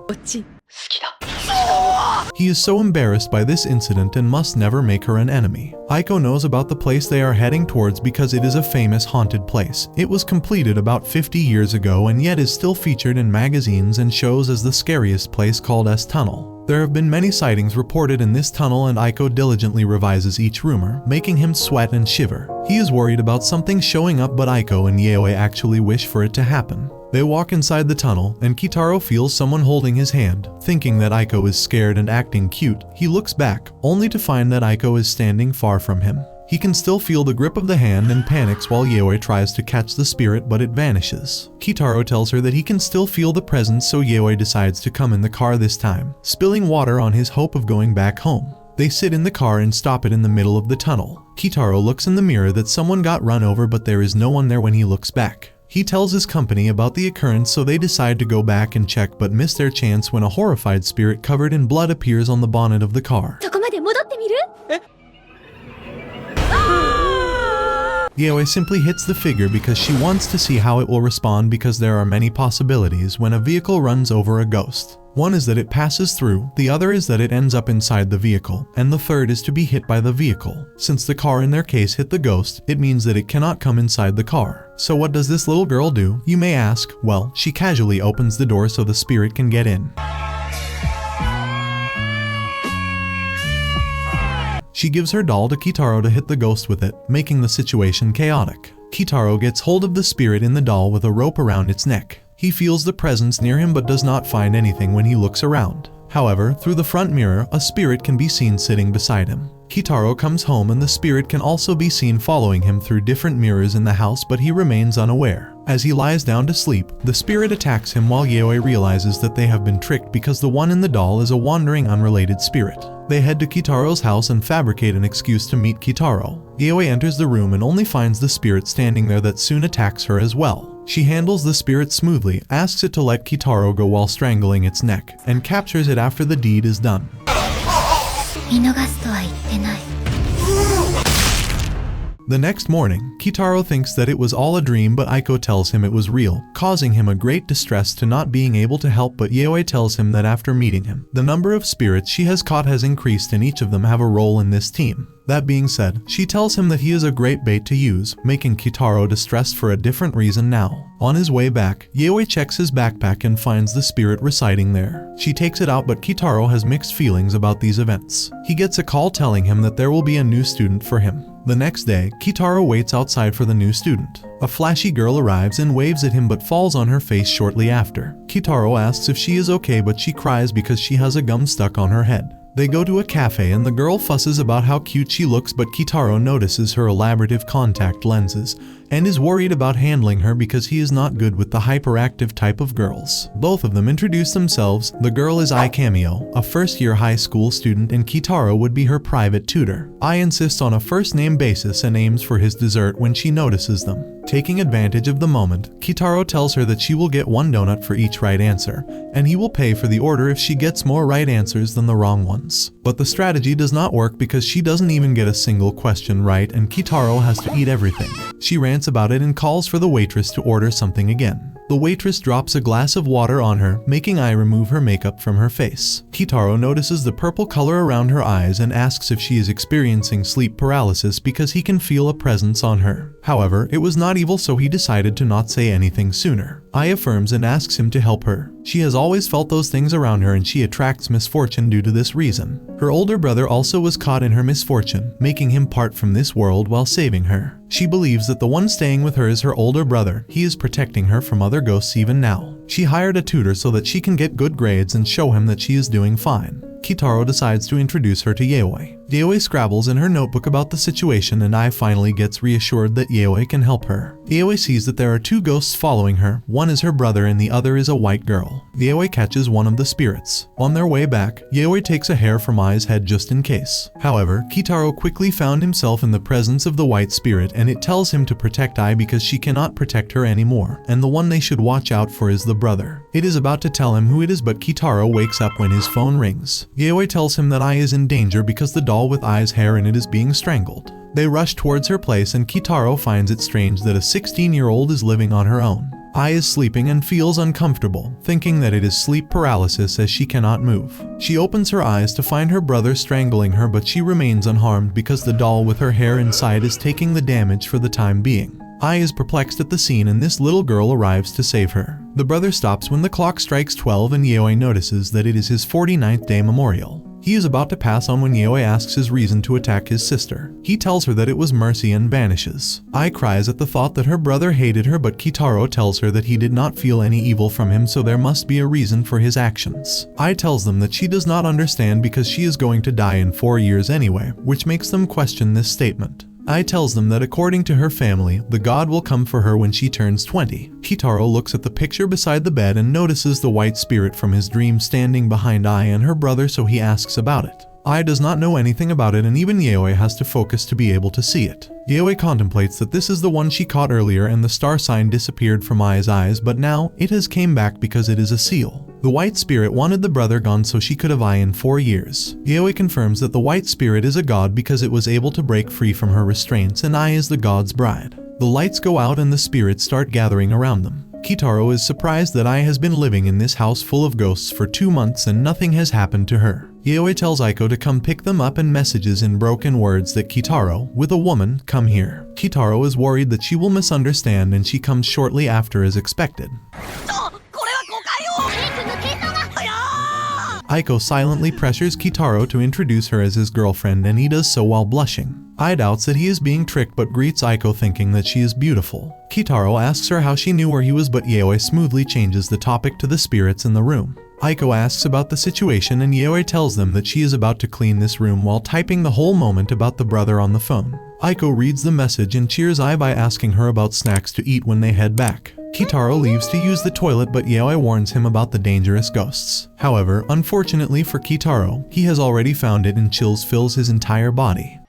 [SPEAKER 1] He is so embarrassed by this incident and must never make her an enemy. Aiko knows about the place they are heading towards because it is a famous haunted place. It was completed about 50 years ago and yet is still featured in magazines and shows as the scariest place, called S Tunnel. There have been many sightings reported in this tunnel and Aiko diligently revises each rumor, making him sweat and shiver. He is worried about something showing up, but Aiko and Yayoi actually wish for it to happen. They walk inside the tunnel, and Kitaro feels someone holding his hand. Thinking that Aiko is scared and acting cute, he looks back, only to find that Aiko is standing far from him. He can still feel the grip of the hand and panics while Yayoi tries to catch the spirit, but it vanishes. Kitaro tells her that he can still feel the presence, so Yayoi decides to come in the car this time, spilling water on his hope of going back home. They sit in the car and stop it in the middle of the tunnel. Kitaro looks in the mirror that someone got run over, but there is no one there when he looks back. He tells his company about the occurrence, so they decide to go back and check, but miss their chance when a horrified spirit covered in blood appears on the bonnet of the car. Yayoi simply hits the figure because she wants to see how it will respond, because there are many possibilities when a vehicle runs over a ghost. One is that it passes through, the other is that it ends up inside the vehicle, and the third is to be hit by the vehicle. Since the car in their case hit the ghost, it means that it cannot come inside the car. So what does this little girl do, you may ask? Well, she casually opens the door so the spirit can get in. She gives her doll to Kitaro to hit the ghost with it, making the situation chaotic. Kitaro gets hold of the spirit in the doll with a rope around its neck. He feels the presence near him but does not find anything when he looks around. However, through the front mirror, a spirit can be seen sitting beside him. Kitaro comes home and the spirit can also be seen following him through different mirrors in the house, but he remains unaware. As he lies down to sleep, the spirit attacks him while Yayoi realizes that they have been tricked because the one in the doll is a wandering unrelated spirit. They head to Kitaro's house and fabricate an excuse to meet Kitaro. Yayoi enters the room and only finds the spirit standing there that soon attacks her as well. She handles the spirit smoothly, asks it to let Kitaro go while strangling its neck, and captures it after the deed is done. The next morning, Kitaro thinks that it was all a dream, but Aiko tells him it was real, causing him a great distress to not being able to help, but Yayoi tells him that after meeting him, the number of spirits she has caught has increased and each of them have a role in this team. That being said, she tells him that he is a great bait to use, making Kitaro distressed for a different reason now. On his way back, Yayoi checks his backpack and finds the spirit residing there. She takes it out, but Kitaro has mixed feelings about these events. He gets a call telling him that there will be a new student for him. The next day, Kitaro waits outside for the new student. A flashy girl arrives and waves at him but falls on her face shortly after. Kitaro asks if she is okay, but she cries because she has a gum stuck on her head. They go to a cafe and the girl fusses about how cute she looks, but Kitaro notices her elaborative contact lenses and is worried about handling her because he is not good with the hyperactive type of girls. Both of them introduce themselves. The girl is Ai, a first-year high school student, and Kitaro would be her private tutor. Ai insists on a first-name basis and aims for his dessert when she notices them. Taking advantage of the moment, Kitaro tells her that she will get one donut for each right answer, and he will pay for the order if she gets more right answers than the wrong ones. But the strategy does not work because she doesn't even get a single question right and Kitaro has to eat everything. She rants about it and calls for the waitress to order something again. The waitress drops a glass of water on her, making Ai remove her makeup from her face. Kitaro notices the purple color around her eyes and asks if she is experiencing sleep paralysis because he can feel a presence on her. However, it was not evil, so he decided to not say anything sooner. Ai affirms and asks him to help her. She has always felt those things around her and she attracts misfortune due to this reason. Her older brother also was caught in her misfortune, making him part from this world while saving her. She believes that the one staying with her is her older brother. He is protecting her from other ghosts even now. She hired a tutor so that she can get good grades and show him that she is doing fine. Kitaro decides to introduce her to Yayoi. Yayoi scrabbles in her notebook about the situation and Ai finally gets reassured that Yayoi can help her. Yayoi sees that there are two ghosts following her. One is her brother and the other is a white girl. Yayoi catches one of the spirits. On their way back, Yayoi takes a hair from Ai's head just in case. However, Kitaro quickly found himself in the presence of the white spirit and it tells him to protect Ai because she cannot protect her anymore, and the one they should watch out for is the brother. It is about to tell him who it is, but Kitaro wakes up when his phone rings. Yayoi tells him that Ai is in danger because the doll with Ai's hair in it is being strangled. They rush towards her place and Kitaro finds it strange that a 16-year-old is living on her own. Ai is sleeping and feels uncomfortable, thinking that it is sleep paralysis as she cannot move. She opens her eyes to find her brother strangling her, but she remains unharmed because the doll with her hair inside is taking the damage for the time being. Ai is perplexed at the scene and this little girl arrives to save her. The brother stops when the clock strikes 12 and Yayoi notices that it is his 49th day memorial. He is about to pass on when Yayoi asks his reason to attack his sister. He tells her that it was mercy and vanishes. Ai cries at the thought that her brother hated her, but Kitaro tells her that he did not feel any evil from him, so there must be a reason for his actions. Ai tells them that she does not understand because she is going to die in 4 years anyway, which makes them question this statement. Ai tells them that according to her family, the god will come for her when she turns 20. Kitaro looks at the picture beside the bed and notices the white spirit from his dream standing behind Ai and her brother, so he asks about it. Ai does not know anything about it and even Yayoi has to focus to be able to see it. Yayoi contemplates that this is the one she caught earlier and the star sign disappeared from Ai's eyes, but now it has came back because it is a seal. The white spirit wanted the brother gone so she could have Ai in 4 years. Yayoi confirms that the white spirit is a god because it was able to break free from her restraints and Ai is the god's bride. The lights go out and the spirits start gathering around them. Kitaro is surprised that Ai has been living in this house full of ghosts for 2 months and nothing has happened to her. Yayoi tells Aiko to come pick them up and messages in broken words that Kitaro, with a woman, come here. Kitaro is worried that she will misunderstand and she comes shortly after as expected. Aiko silently pressures Kitaro to introduce her as his girlfriend and he does so while blushing. Ai doubts that he is being tricked but greets Aiko thinking that she is beautiful. Kitaro asks her how she knew where he was, but Yayoi smoothly changes the topic to the spirits in the room. Aiko asks about the situation and Yayoi tells them that she is about to clean this room while typing the whole moment about the brother on the phone. Aiko reads the message and cheers Ai by asking her about snacks to eat when they head back. Kitaro leaves to use the toilet but Yayoi warns him about the dangerous ghosts. However, unfortunately for Kitaro, he has already found it and chills fills his entire body.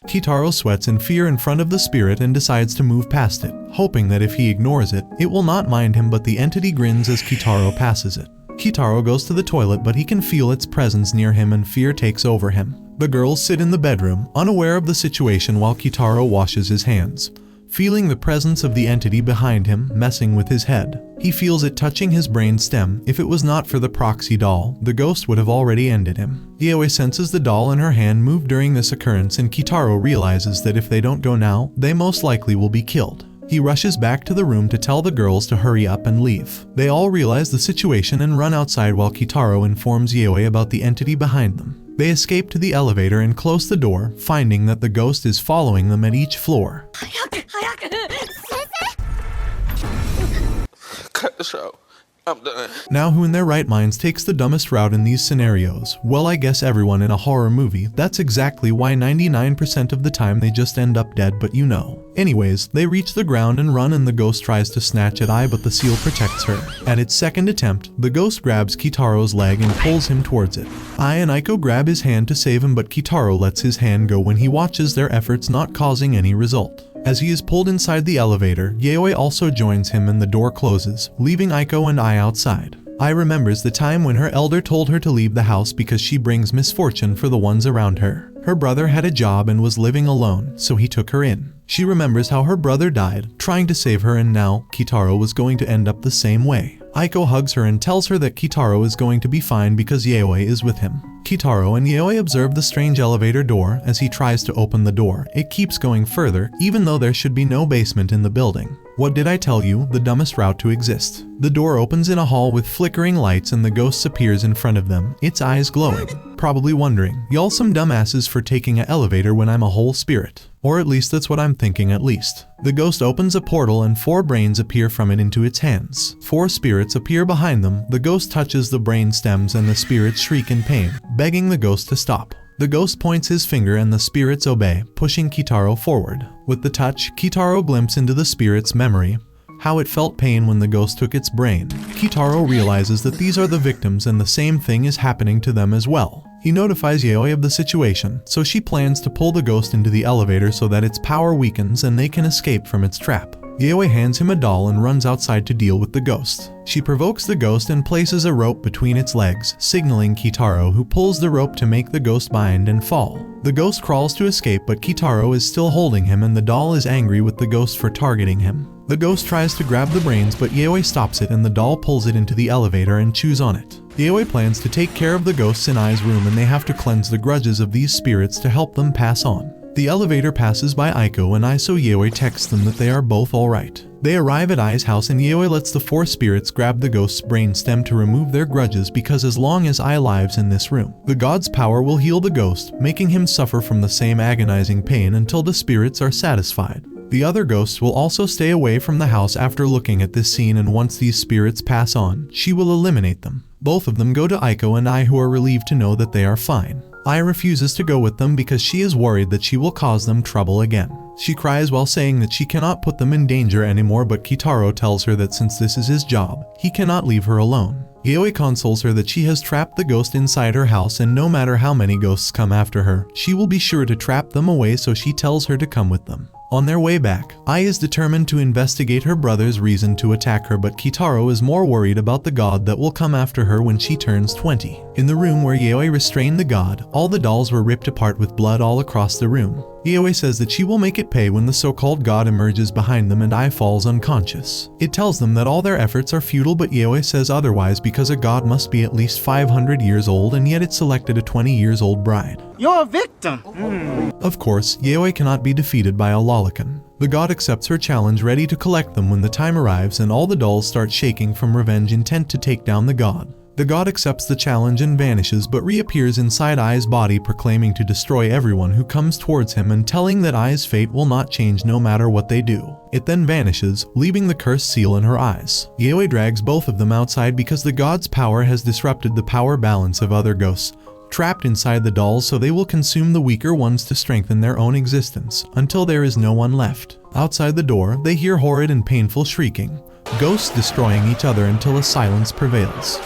[SPEAKER 1] Kitaro sweats in fear in front of the spirit and decides to move past it, hoping that if he ignores it, it will not mind him, but the entity grins as Kitaro passes it. Kitaro goes to the toilet but he can feel its presence near him and fear takes over him. The girls sit in the bedroom, unaware of the situation while Kitaro washes his hands. Feeling the presence of the entity behind him messing with his head. He feels it touching his brain stem. If it was not for the proxy doll, the ghost would have already ended him. Yayoi senses the doll in her hand move during this occurrence and Kitaro realizes that if they don't go now, they most likely will be killed. He rushes back to the room to tell the girls to hurry up and leave. They all realize the situation and run outside while Kitaro informs Yayoi about the entity behind them. They escape to the elevator and close the door, finding that the ghost is following them at each floor.
[SPEAKER 2] Cut the show. I'm done.
[SPEAKER 1] Now who in their right minds takes the dumbest route in these scenarios? Well, I guess everyone in a horror movie. That's exactly why 99% of the time they just end up dead, but you know. Anyways, they reach the ground and run and the ghost tries to snatch at Ai but the seal protects her. At its second attempt, the ghost grabs Kitaro's leg and pulls him towards it. Ai and Aiko grab his hand to save him but Kitaro lets his hand go when he watches their efforts not causing any result. As he is pulled inside the elevator, Yayoi also joins him and the door closes, leaving Aiko and Ai outside. Ai remembers the time when her elder told her to leave the house because she brings misfortune for the ones around her. Her brother had a job and was living alone, so he took her in. She remembers how her brother died, trying to save her, and now Kitaro was going to end up the same way. Aiko hugs her and tells her that Kitaro is going to be fine because Yayoi is with him. Kitaro and Yayoi observe the strange elevator door. As he tries to open the door, it keeps going further, even though there should be no basement in the building. What did I tell you? The dumbest route to exist. The door opens in a hall with flickering lights and the ghost appears in front of them, its eyes glowing. Probably wondering, y'all some dumbasses for taking an elevator when I'm a whole spirit. Or at least that's what I'm thinking at least. The ghost opens a portal and 4 brains appear from it into its hands. 4 spirits appear behind them. The ghost touches the brain stems and the spirits shriek in pain, begging the ghost to stop. The ghost points his finger and the spirits obey, pushing Kitaro forward. With the touch, Kitaro glimpses into the spirit's memory, how it felt pain when the ghost took its brain. Kitaro realizes that these are the victims and the same thing is happening to them as well. He notifies Yayoi of the situation, so she plans to pull the ghost into the elevator so that its power weakens and they can escape from its trap. Yayoi hands him a doll and runs outside to deal with the ghost. She provokes the ghost and places a rope between its legs, signaling Kitaro, who pulls the rope to make the ghost bind and fall. The ghost crawls to escape but Kitaro is still holding him and the doll is angry with the ghost for targeting him. The ghost tries to grab the brains but Yayoi stops it and the doll pulls it into the elevator and chews on it. Yayoi plans to take care of the ghosts in Ai's room and they have to cleanse the grudges of these spirits to help them pass on. The elevator passes by Aiko and Ai, so Yayoi texts them that they are both alright. They arrive at Ai's house and Yayoi lets the 4 spirits grab the ghost's brain stem to remove their grudges because as long as Ai lives in this room, the god's power will heal the ghost, making him suffer from the same agonizing pain until the spirits are satisfied. The other ghosts will also stay away from the house after looking at this scene, and once these spirits pass on, she will eliminate them. Both of them go to Aiko and Ai, who are relieved to know that they are fine. Ai refuses to go with them because she is worried that she will cause them trouble again. She cries while saying that she cannot put them in danger anymore, but Kitaro tells her that since this is his job, he cannot leave her alone. Yayoi consoles her that she has trapped the ghost inside her house and no matter how many ghosts come after her, she will be sure to trap them away, so she tells her to come with them. On their way back, Ai is determined to investigate her brother's reason to attack her, but Kitaro is more worried about the god that will come after her when she turns 20. In the room where Yayoi restrained the god, all the dolls were ripped apart with blood all across the room. Yayoi says that she will make it pay when the so-called god emerges behind them and Ai falls unconscious. It tells them that all their efforts are futile, but Yayoi says otherwise because a god must be at least 500 years old and yet it selected a 20 years old bride.
[SPEAKER 3] You're a victim!
[SPEAKER 1] Of course, Yayoi cannot be defeated by a lolicon. The god accepts her challenge, ready to collect them when the time arrives, and all the dolls start shaking from revenge, intent to take down the god. The god accepts the challenge and vanishes, but reappears inside Ai's body, proclaiming to destroy everyone who comes towards him and telling that Ai's fate will not change no matter what they do. It then vanishes, leaving the cursed seal in her eyes. Yayoi drags both of them outside because the god's power has disrupted the power balance of other ghosts trapped inside the dolls, so they will consume the weaker ones to strengthen their own existence, until there is no one left. Outside the door, they hear horrid and painful shrieking, ghosts destroying each other until a silence prevails.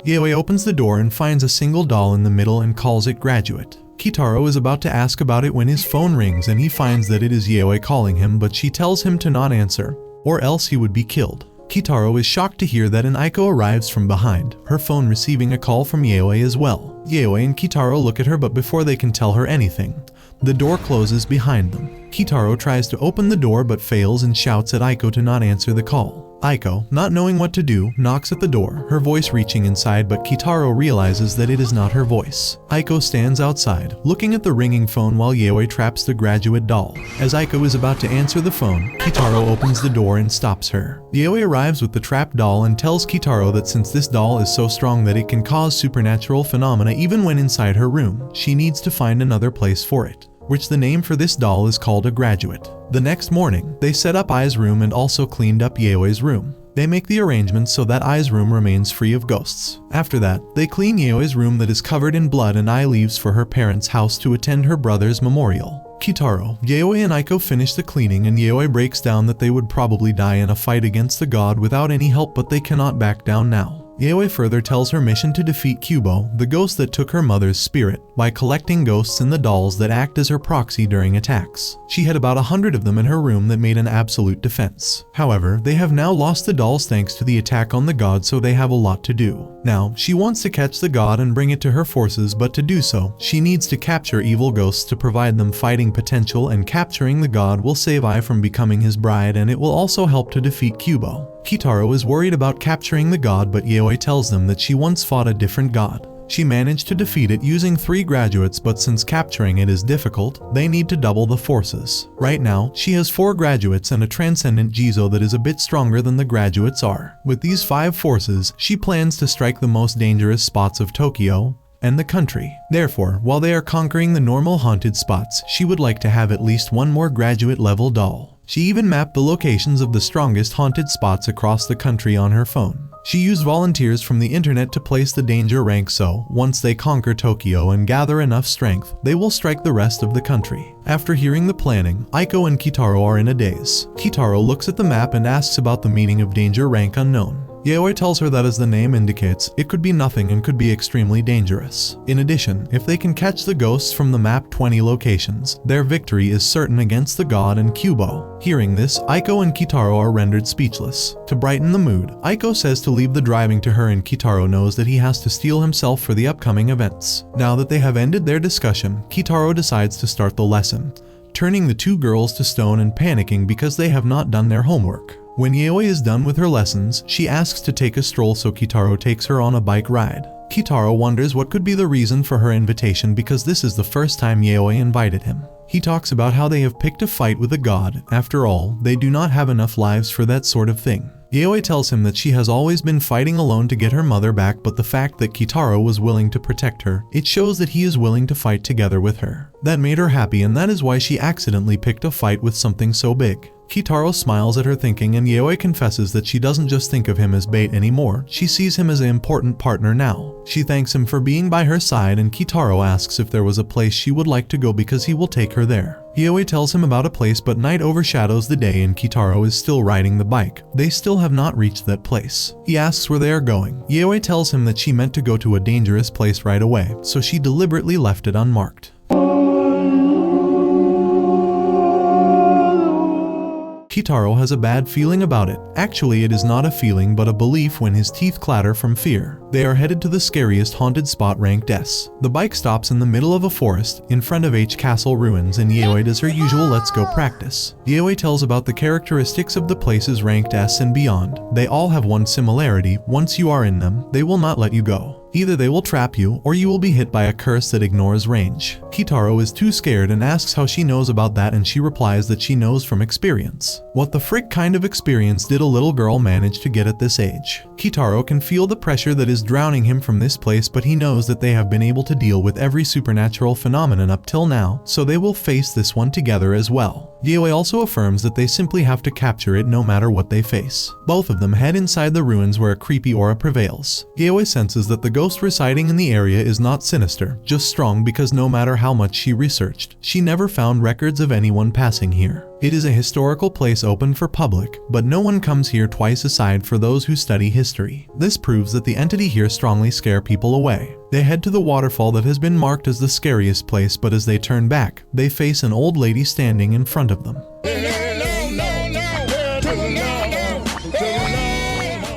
[SPEAKER 1] Yayoi opens the door and finds a single doll in the middle and calls it Graduate. Kitaro is about to ask about it when his phone rings and he finds that it is Yayoi calling him, but she tells him to not answer, or else he would be killed. Kitaro is shocked to hear that an Aiko arrives from behind, her phone receiving a call from Yayoi as well. Yayoi and Kitaro look at her, but before they can tell her anything, the door closes behind them. Kitaro tries to open the door but fails and shouts at Aiko to not answer the call. Aiko, not knowing what to do, knocks at the door, her voice reaching inside, but Kitaro realizes that it is not her voice. Aiko stands outside, looking at the ringing phone while Yayoi traps the Graduate doll. As Aiko is about to answer the phone, Kitaro opens the door and stops her. Yayoi arrives with the trapped doll and tells Kitaro that since this doll is so strong that it can cause supernatural phenomena even when inside her room, she needs to find another place for it, which the name for this doll is called a Graduate. The next morning, they set up Ai's room and also cleaned up Yayoi's room. They make the arrangements so that Ai's room remains free of ghosts. After that, they clean Yayoi's room that is covered in blood, and Ai leaves for her parents' house to attend her brother's memorial. Kitaro, Yayoi and Aiko finish the cleaning, and Yayoi breaks down that they would probably die in a fight against the god without any help, but they cannot back down now. Yayoi further tells her mission to defeat Kubo, the ghost that took her mother's spirit, by collecting ghosts in the dolls that act as her proxy during attacks. She had about 100 of them in her room that made an absolute defense. However, they have now lost the dolls thanks to the attack on the god, so they have a lot to do. Now, she wants to catch the god and bring it to her forces, but to do so, she needs to capture evil ghosts to provide them fighting potential, and capturing the god will save Ai from becoming his bride, and it will also help to defeat Kubo. Kitaro is worried about capturing the god, but Yayoi tells them that she once fought a different god. She managed to defeat it using 3 graduates, but since capturing it is difficult, they need to double the forces. Right now, she has 4 graduates and a transcendent Jizo that is a bit stronger than the graduates are. With these 5 forces, she plans to strike the most dangerous spots of Tokyo and the country. Therefore, while they are conquering the normal haunted spots, she would like to have at least one more graduate level doll. She even mapped the locations of the strongest haunted spots across the country on her phone. She used volunteers from the internet to place the danger rank, so once they conquer Tokyo and gather enough strength, they will strike the rest of the country. After hearing the planning, Aiko and Kitaro are in a daze. Kitaro looks at the map and asks about the meaning of danger rank unknown. Yayoi tells her that, as the name indicates, it could be nothing and could be extremely dangerous. In addition, if they can catch the ghosts from the map 20 locations, their victory is certain against the god and Kubo. Hearing this, Aiko and Kitaro are rendered speechless. To brighten the mood, Aiko says to leave the driving to her, and Kitaro knows that he has to steel himself for the upcoming events. Now that they have ended their discussion, Kitaro decides to start the lesson, turning the 2 girls to stone and panicking because they have not done their homework. When Yayoi is done with her lessons, she asks to take a stroll, so Kitaro takes her on a bike ride. Kitaro wonders what could be the reason for her invitation, because this is the first time Yayoi invited him. He talks about how they have picked a fight with a god. After all, they do not have enough lives for that sort of thing. Yayoi tells him that she has always been fighting alone to get her mother back, but the fact that Kitaro was willing to protect her, it shows that he is willing to fight together with her. That made her happy, and that is why she accidentally picked a fight with something so big. Kitaro smiles at her thinking, and Yayoi confesses that she doesn't just think of him as bait anymore, she sees him as an important partner now. She thanks him for being by her side, and Kitaro asks if there was a place she would like to go because he will take her there. Yayoi tells him about a place, but night overshadows the day and Kitaro is still riding the bike. They still have not reached that place. He asks where they are going. Yayoi tells him that she meant to go to a dangerous place right away, so she deliberately left it unmarked. Kitaro has a bad feeling about it. Actually, it is not a feeling but a belief when his teeth clatter from fear. They are headed to the scariest haunted spot ranked S. The bike stops in the middle of a forest, in front of H castle ruins, and Yayoi does her usual let's go practice. Yayoi tells about the characteristics of the places ranked S and beyond. They all have one similarity: once you are in them, they will not let you go. Either they will trap you, or you will be hit by a curse that ignores range. Kitaro is too scared and asks how she knows about that, and she replies that she knows from experience. What the frick kind of experience did a little girl manage to get at this age? Kitaro can feel the pressure that is drowning him from this place, but he knows that they have been able to deal with every supernatural phenomenon up till now, so they will face this one together as well. Yayoi also affirms that they simply have to capture it no matter what they face. Both of them head inside the ruins where a creepy aura prevails. Yayoi senses that the ghost residing in the area is not sinister, just strong, because no matter how much she researched, she never found records of anyone passing here. It is a historical place open for public, but no one comes here twice aside for those who study history. This proves that the entity here strongly scare people away. They head to the waterfall that has been marked as the scariest place, but as they turn back, they face an old lady standing in front of them.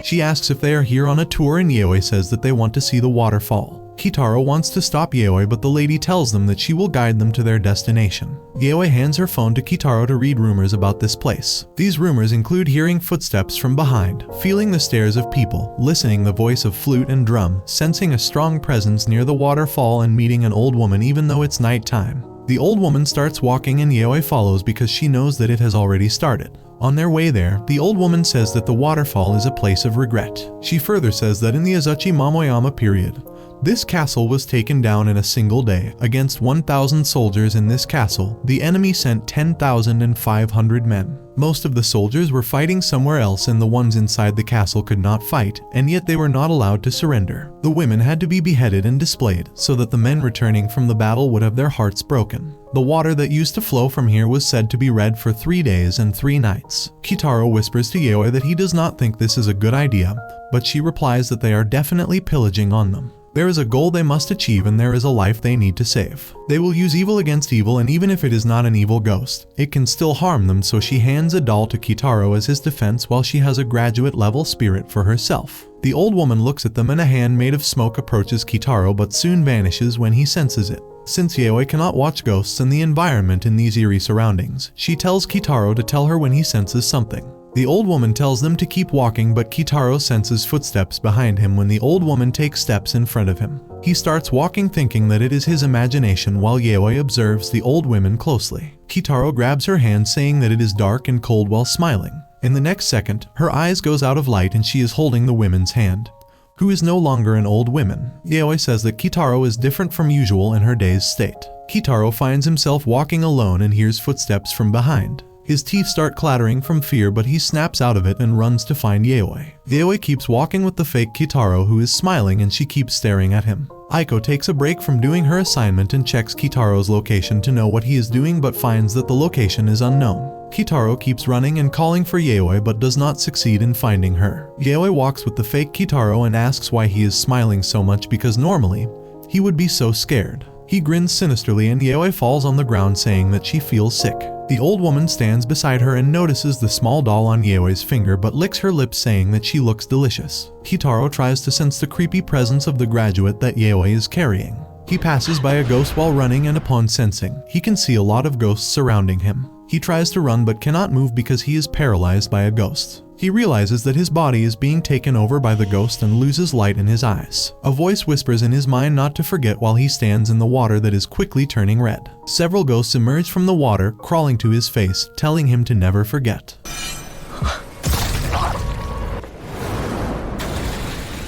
[SPEAKER 1] She asks if they are here on a tour, and Yayoi says that they want to see the waterfall. Kitaro wants to stop Yayoi, but the lady tells them that she will guide them to their destination. Yayoi hands her phone to Kitaro to read rumors about this place. These rumors include hearing footsteps from behind, feeling the stares of people, listening the voice of flute and drum, sensing a strong presence near the waterfall, and meeting an old woman even though it's nighttime. The old woman starts walking and Yayoi follows because she knows that it has already started. On their way there, the old woman says that the waterfall is a place of regret. She further says that in the Azuchi Momoyama period, this castle was taken down in a single day. Against 1,000 soldiers in this castle, the enemy sent 10,500 men. Most of the soldiers were fighting somewhere else, and the ones inside the castle could not fight, and yet they were not allowed to surrender. The women had to be beheaded and displayed, so that the men returning from the battle would have their hearts broken. The water that used to flow from here was said to be red for 3 days and 3 nights. Kitaro whispers to Yayoi that he does not think this is a good idea, but she replies that they are definitely pillaging on them. There is a goal they must achieve, and there is a life they need to save. They will use evil against evil, and even if it is not an evil ghost, it can still harm them, so she hands a doll to Kitaro as his defense while she has a graduate level spirit for herself. The old woman looks at them, and a hand made of smoke approaches Kitaro but soon vanishes when he senses it. Since Yayoi cannot watch ghosts and the environment in these eerie surroundings, she tells Kitaro to tell her when he senses something. The old woman tells them to keep walking, but Kitaro senses footsteps behind him when the old woman takes steps in front of him. He starts walking thinking that it is his imagination while Yayoi observes the old woman closely. Kitaro grabs her hand saying that it is dark and cold while smiling. In the next second, her eyes goes out of light and she is holding the woman's hand, who is no longer an old woman. Yayoi says that Kitaro is different from usual in her dazed state. Kitaro finds himself walking alone and hears footsteps from behind. His teeth start clattering from fear, but he snaps out of it and runs to find Yayoi. Yayoi keeps walking with the fake Kitaro, who is smiling, and she keeps staring at him. Aiko takes a break from doing her assignment and checks Kitaro's location to know what he is doing, but finds that the location is unknown. Kitaro keeps running and calling for Yayoi but does not succeed in finding her. Yayoi walks with the fake Kitaro and asks why he is smiling so much, because normally he would be so scared. He grins sinisterly and Yayoi falls on the ground saying that she feels sick. The old woman stands beside her and notices the small doll on Yayoi's finger but licks her lips saying that she looks delicious. Kitaro tries to sense the creepy presence of the graduate that Yayoi is carrying. He passes by a ghost while running, and upon sensing, he can see a lot of ghosts surrounding him. He tries to run but cannot move because he is paralyzed by a ghost. He realizes that his body is being taken over by the ghost and loses light in his eyes. A voice whispers in his mind not to forget while he stands in the water that is quickly turning red. Several ghosts emerge from the water, crawling to his face, telling him to never forget.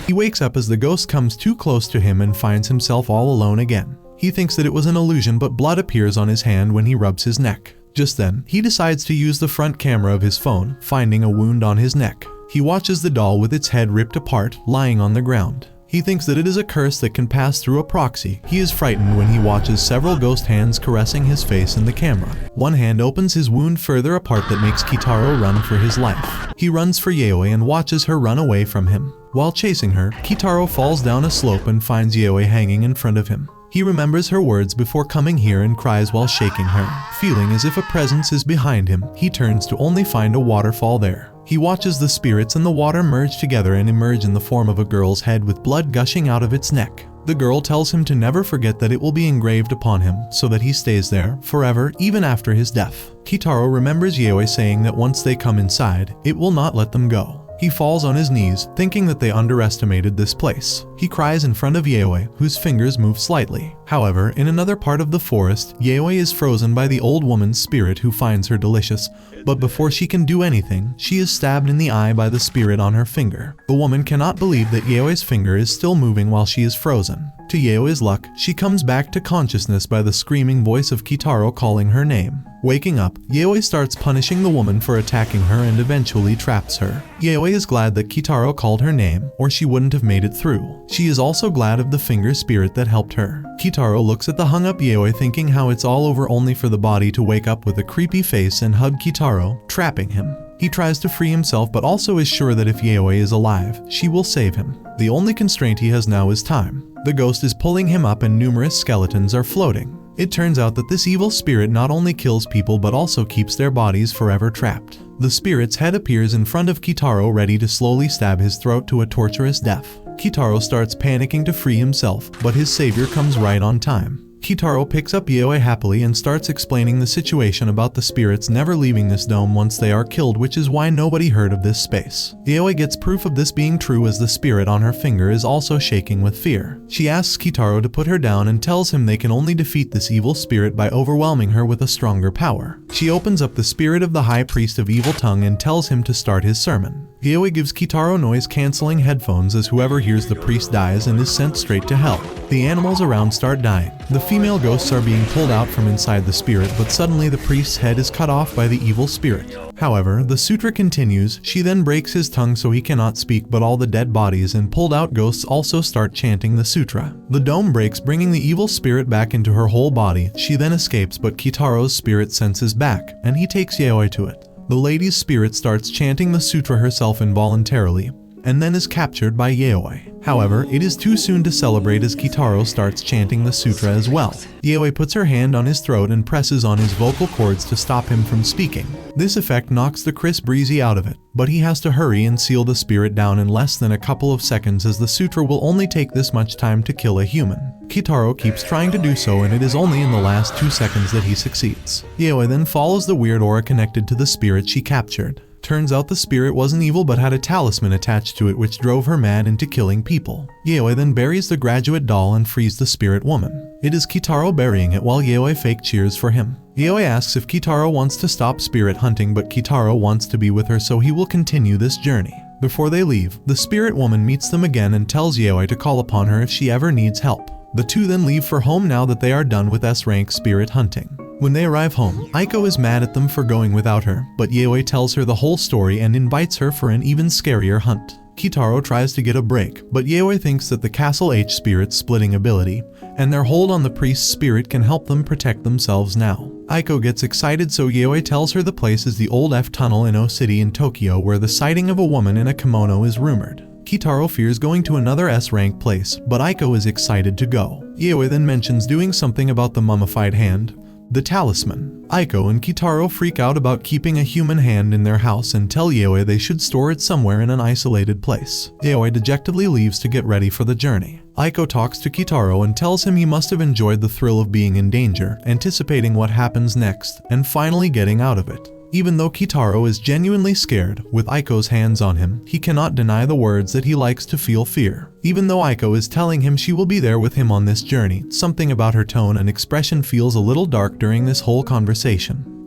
[SPEAKER 1] He wakes up as the ghost comes too close to him and finds himself all alone again. He thinks that it was an illusion, but blood appears on his hand when he rubs his neck. Just then, he decides to use the front camera of his phone, finding a wound on his neck. He watches the doll with its head ripped apart, lying on the ground. He thinks that it is a curse that can pass through a proxy. He is frightened when he watches several ghost hands caressing his face in the camera. One hand opens his wound further apart that makes Kitaro run for his life. He runs for Yayoi and watches her run away from him. While chasing her, Kitaro falls down a slope and finds Yayoi hanging in front of him. He remembers her words before coming here and cries while shaking her. Feeling as if a presence is behind him, he turns to only find a waterfall there. He watches the spirits in the water merge together and emerge in the form of a girl's head with blood gushing out of its neck. The girl tells him to never forget that it will be engraved upon him, so that he stays there forever, even after his death. Kitaro remembers Yayoi saying that once they come inside, it will not let them go. He falls on his knees, thinking that they underestimated this place. He cries in front of Yayoi, whose fingers move slightly. However, in another part of the forest, Yayoi is frozen by the old woman's spirit who finds her delicious, but before she can do anything, she is stabbed in the eye by the spirit on her finger. The woman cannot believe that Yayoi's finger is still moving while she is frozen. To Yayoi's luck, she comes back to consciousness by the screaming voice of Kitaro calling her name. Waking up, Yayoi starts punishing the woman for attacking her and eventually traps her. Yayoi is glad that Kitaro called her name, or she wouldn't have made it through. She is also glad of the finger spirit that helped her. Kitaro looks at the hung-up Yayoi thinking how it's all over only for the body to wake up with a creepy face and hug Kitaro, trapping him. He tries to free himself but also is sure that if Yayoi is alive, she will save him. The only constraint he has now is time. The ghost is pulling him up and numerous skeletons are floating. It turns out that this evil spirit not only kills people but also keeps their bodies forever trapped. The spirit's head appears in front of Kitaro ready to slowly stab his throat to a torturous death. Kitaro starts panicking to free himself, but his savior comes right on time. Kitaro picks up Yayoi happily and starts explaining the situation about the spirits never leaving this dome once they are killed, which is why nobody heard of this space. Yayoi gets proof of this being true as the spirit on her finger is also shaking with fear. She asks Kitaro to put her down and tells him they can only defeat this evil spirit by overwhelming her with a stronger power. She opens up the spirit of the High Priest of Evil Tongue and tells him to start his sermon. Yayoi gives Kitaro noise-canceling headphones as whoever hears the priest dies and is sent straight to hell. The animals around start dying. The female ghosts are being pulled out from inside the spirit, but suddenly the priest's head is cut off by the evil spirit. However, the sutra continues. She then breaks his tongue so he cannot speak, but all the dead bodies and pulled out ghosts also start chanting the sutra. The dome breaks, bringing the evil spirit back into her whole body. She then escapes, but Kitaro's spirit senses back, and he takes Yayoi to it. The lady's spirit starts chanting the sutra herself involuntarily, and then is captured by Yayoi. However, it is too soon to celebrate as Kitaro starts chanting the sutra as well. Yayoi puts her hand on his throat and presses on his vocal cords to stop him from speaking. This effect knocks the crisp breezy out of it, but he has to hurry and seal the spirit down in less than a couple of seconds as the sutra will only take this much time to kill a human. Kitaro keeps trying to do so and it is only in the last 2 seconds that he succeeds. Yayoi then follows the weird aura connected to the spirit she captured. Turns out the spirit wasn't evil but had a talisman attached to it which drove her mad into killing people. Yayoi then buries the graduate doll and frees the spirit woman. It is Kitaro burying it while Yayoi fake cheers for him. Yayoi asks if Kitaro wants to stop spirit hunting, but Kitaro wants to be with her so he will continue this journey. Before they leave, the spirit woman meets them again and tells Yayoi to call upon her if she ever needs help. The two then leave for home now that they are done with S-rank spirit hunting. When they arrive home, Aiko is mad at them for going without her, but Yayoi tells her the whole story and invites her for an even scarier hunt. Kitaro tries to get a break, but Yayoi thinks that the Castle H spirit's splitting ability and their hold on the priest's spirit can help them protect themselves now. Aiko gets excited, so Yayoi tells her the place is the old F tunnel in O City in Tokyo where the sighting of a woman in a kimono is rumored. Kitaro fears going to another S-rank place, but Aiko is excited to go. Yayoi then mentions doing something about the mummified hand, the talisman. Aiko and Kitaro freak out about keeping a human hand in their house and tell Yayoi they should store it somewhere in an isolated place. Yayoi dejectedly leaves to get ready for the journey. Aiko talks to Kitaro and tells him he must have enjoyed the thrill of being in danger, anticipating what happens next, and finally getting out of it. Even though Kitaro is genuinely scared, with Aiko's hands on him, he cannot deny the words that he likes to feel fear. Even though Aiko is telling him she will be there with him on this journey, something about her tone and expression feels a little dark during this whole conversation.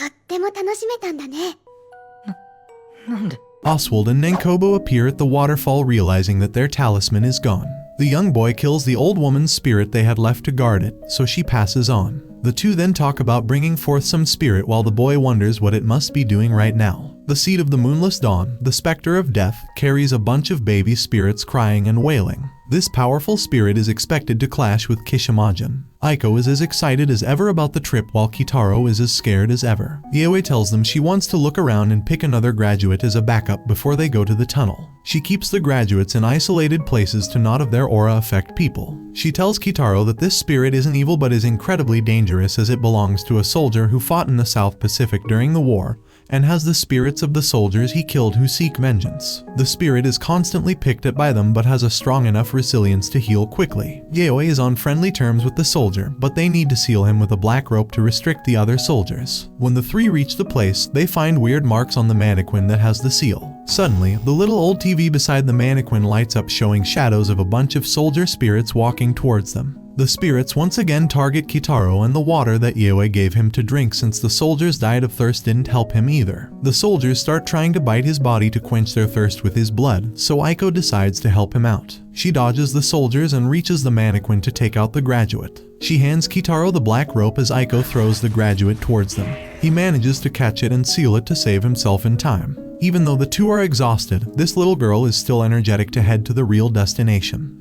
[SPEAKER 1] Oswald and Nenkobo appear at the waterfall, realizing that their talisman is gone. The young boy kills the old woman's spirit they had left to guard it, so she passes on. The two then talk about bringing forth some spirit while the boy wonders what it must be doing right now. The seed of the moonless dawn, the specter of death, carries a bunch of baby spirits crying and wailing. This powerful spirit is expected to clash with Kishimajan. Aiko is as excited as ever about the trip while Kitaro is as scared as ever. Yayoi tells them she wants to look around and pick another graduate as a backup before they go to the tunnel. She keeps the graduates in isolated places to not have their aura affect people. She tells Kitaro that this spirit isn't evil but is incredibly dangerous as it belongs to a soldier who fought in the South Pacific during the war and has the spirits of the soldiers he killed who seek vengeance. The spirit is constantly picked at by them but has a strong enough resilience to heal quickly. Yayoi is on friendly terms with the soldier, but they need to seal him with a black rope to restrict the other soldiers. When the three reach the place, they find weird marks on the mannequin that has the seal. Suddenly, the little old TV beside the mannequin lights up, showing shadows of a bunch of soldier spirits walking towards them. The spirits once again target Kitaro, and the water that Yayoi gave him to drink since the soldiers died of thirst didn't help him either. The soldiers start trying to bite his body to quench their thirst with his blood, so Aiko decides to help him out. She dodges the soldiers and reaches the mannequin to take out the graduate. She hands Kitaro the black rope as Aiko throws the graduate towards them. He manages to catch it and seal it to save himself in time. Even though the two are exhausted, this little girl is still energetic to head to the real destination.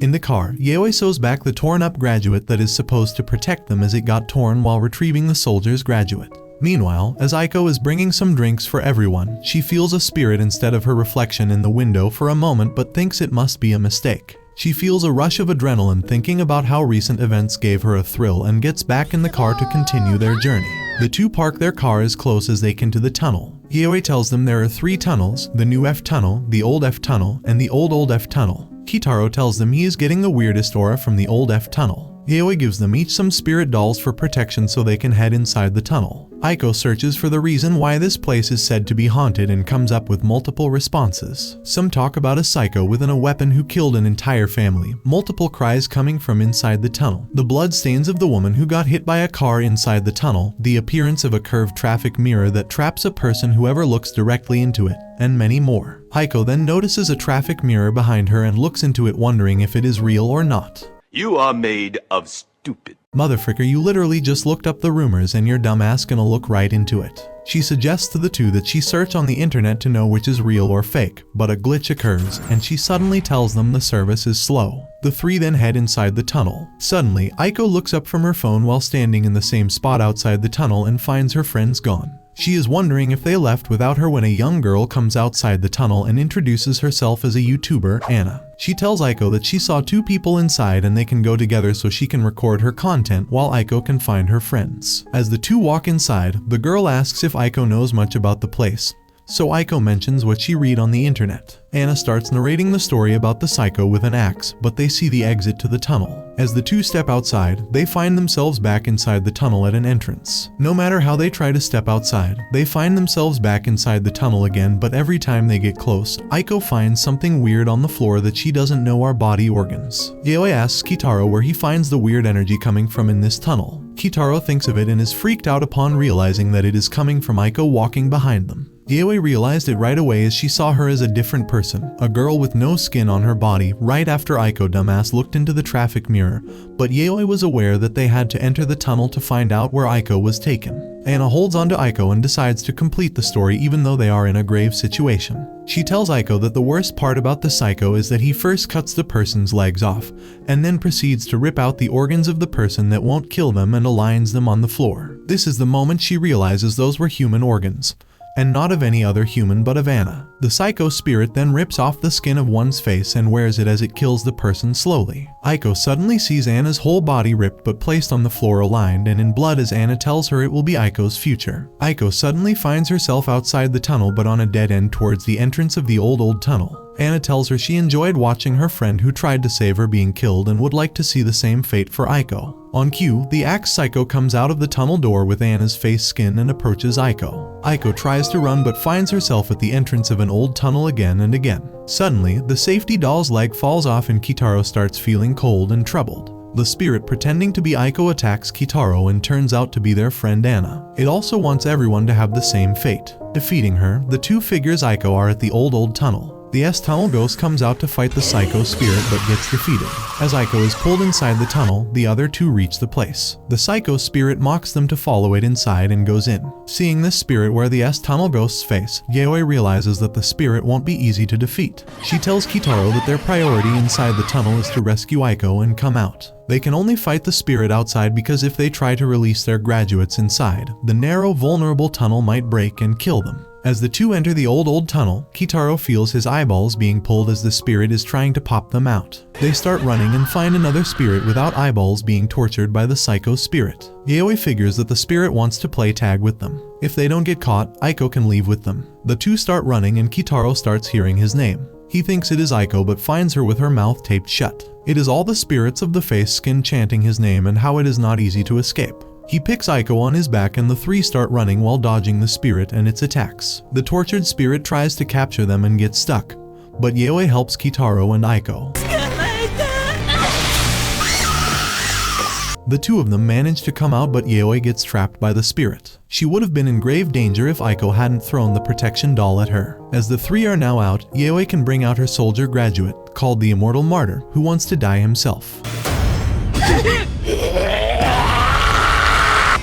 [SPEAKER 1] In the car, Yayoi sews back the torn-up graduate that is supposed to protect them as it got torn while retrieving the soldier's graduate. Meanwhile, as Aiko is bringing some drinks for everyone, she feels a spirit instead of her reflection in the window for a moment but thinks it must be a mistake. She feels a rush of adrenaline thinking about how recent events gave her a thrill and gets back in the car to continue their journey. The two park their car as close as they can to the tunnel. Yayoi tells them there are 3 tunnels: the new F tunnel, the old F tunnel, and the old F tunnel. Kitaro tells them he is getting the weirdest aura from the old F tunnel. Yayoi gives them each some spirit dolls for protection so they can head inside the tunnel. Aiko searches for the reason why this place is said to be haunted and comes up with multiple responses. Some talk about a psycho with a weapon who killed an entire family, multiple cries coming from inside the tunnel, the blood stains of the woman who got hit by a car inside the tunnel, the appearance of a curved traffic mirror that traps a person whoever looks directly into it, and many more. Aiko then notices a traffic mirror behind her and looks into it, wondering if it is real or not.
[SPEAKER 3] You are made of stupid.
[SPEAKER 1] Motherfricker, you literally just looked up the rumors and your dumbass gonna look right into it. She suggests to the two that she search on the internet to know which is real or fake, but a glitch occurs and she suddenly tells them the service is slow. The 3 then head inside the tunnel. Suddenly, Aiko looks up from her phone while standing in the same spot outside the tunnel and finds her friends gone. She is wondering if they left without her when a young girl comes outside the tunnel and introduces herself as a YouTuber, Anna. She tells Aiko that she saw 2 people inside and they can go together so she can record her content while Aiko can find her friends. As the 2 walk inside, the girl asks if Aiko knows much about the place. So Aiko mentions what she read on the internet. Anna starts narrating the story about the psycho with an axe, but they see the exit to the tunnel. As the 2 step outside, they find themselves back inside the tunnel at an entrance. No matter how they try to step outside, they find themselves back inside the tunnel again, but every time they get close, Aiko finds something weird on the floor that she doesn't know are body organs. Yayoi asks Kitaro where he finds the weird energy coming from in this tunnel. Kitaro thinks of it and is freaked out upon realizing that it is coming from Aiko walking behind them. Yayoi realized it right away as she saw her as a different person, a girl with no skin on her body, right after Aiko dumbass looked into the traffic mirror, but Yayoi was aware that they had to enter the tunnel to find out where Aiko was taken. Anna holds onto Aiko and decides to complete the story even though they are in a grave situation. She tells Aiko that the worst part about the psycho is that he first cuts the person's legs off, and then proceeds to rip out the organs of the person that won't kill them and aligns them on the floor. This is the moment she realizes those were human organs, and not of any other human but of Anna. The psycho spirit then rips off the skin of one's face and wears it as it kills the person slowly. Aiko suddenly sees Anna's whole body ripped but placed on the floor aligned and in blood as Anna tells her it will be Aiko's future. Aiko suddenly finds herself outside the tunnel but on a dead end towards the entrance of the old tunnel. Anna tells her she enjoyed watching her friend who tried to save her being killed and would like to see the same fate for Aiko. On cue, the axe psycho comes out of the tunnel door with Anna's face skin and approaches Aiko. Aiko tries to run but finds herself at the entrance of an old tunnel again and again. Suddenly, the safety doll's leg falls off and Kitaro starts feeling cold and troubled. The spirit pretending to be Aiko attacks Kitaro and turns out to be their friend Anna. It also wants everyone to have the same fate. Defeating her, the 2 figures Aiko are at the old tunnel. The S-tunnel ghost comes out to fight the psycho spirit but gets defeated. As Aiko is pulled inside the tunnel, the other 2 reach the place. The psycho spirit mocks them to follow it inside and goes in. Seeing this spirit wear the S-tunnel ghost's face, Yayoi realizes that the spirit won't be easy to defeat. She tells Kitaro that their priority inside the tunnel is to rescue Aiko and come out. They can only fight the spirit outside because if they try to release their graduates inside, the narrow, vulnerable tunnel might break and kill them. As the 2 enter the old tunnel, Kitaro feels his eyeballs being pulled as the spirit is trying to pop them out. They start running and find another spirit without eyeballs being tortured by the psycho spirit. Yayoi figures that the spirit wants to play tag with them. If they don't get caught, Aiko can leave with them. The 2 start running and Kitaro starts hearing his name. He thinks it is Aiko but finds her with her mouth taped shut. It is all the spirits of the face skin chanting his name and how it is not easy to escape. He picks Aiko on his back and the three start running while dodging the spirit and its attacks. The tortured spirit tries to capture them and gets stuck, but Yayoi helps Kitaro and Aiko. The two of them manage to come out, but Yayoi gets trapped by the spirit. She would have been in grave danger if Aiko hadn't thrown the protection doll at her. As the three are now out, Yayoi can bring out her soldier graduate, called the Immortal Martyr, who wants to die himself.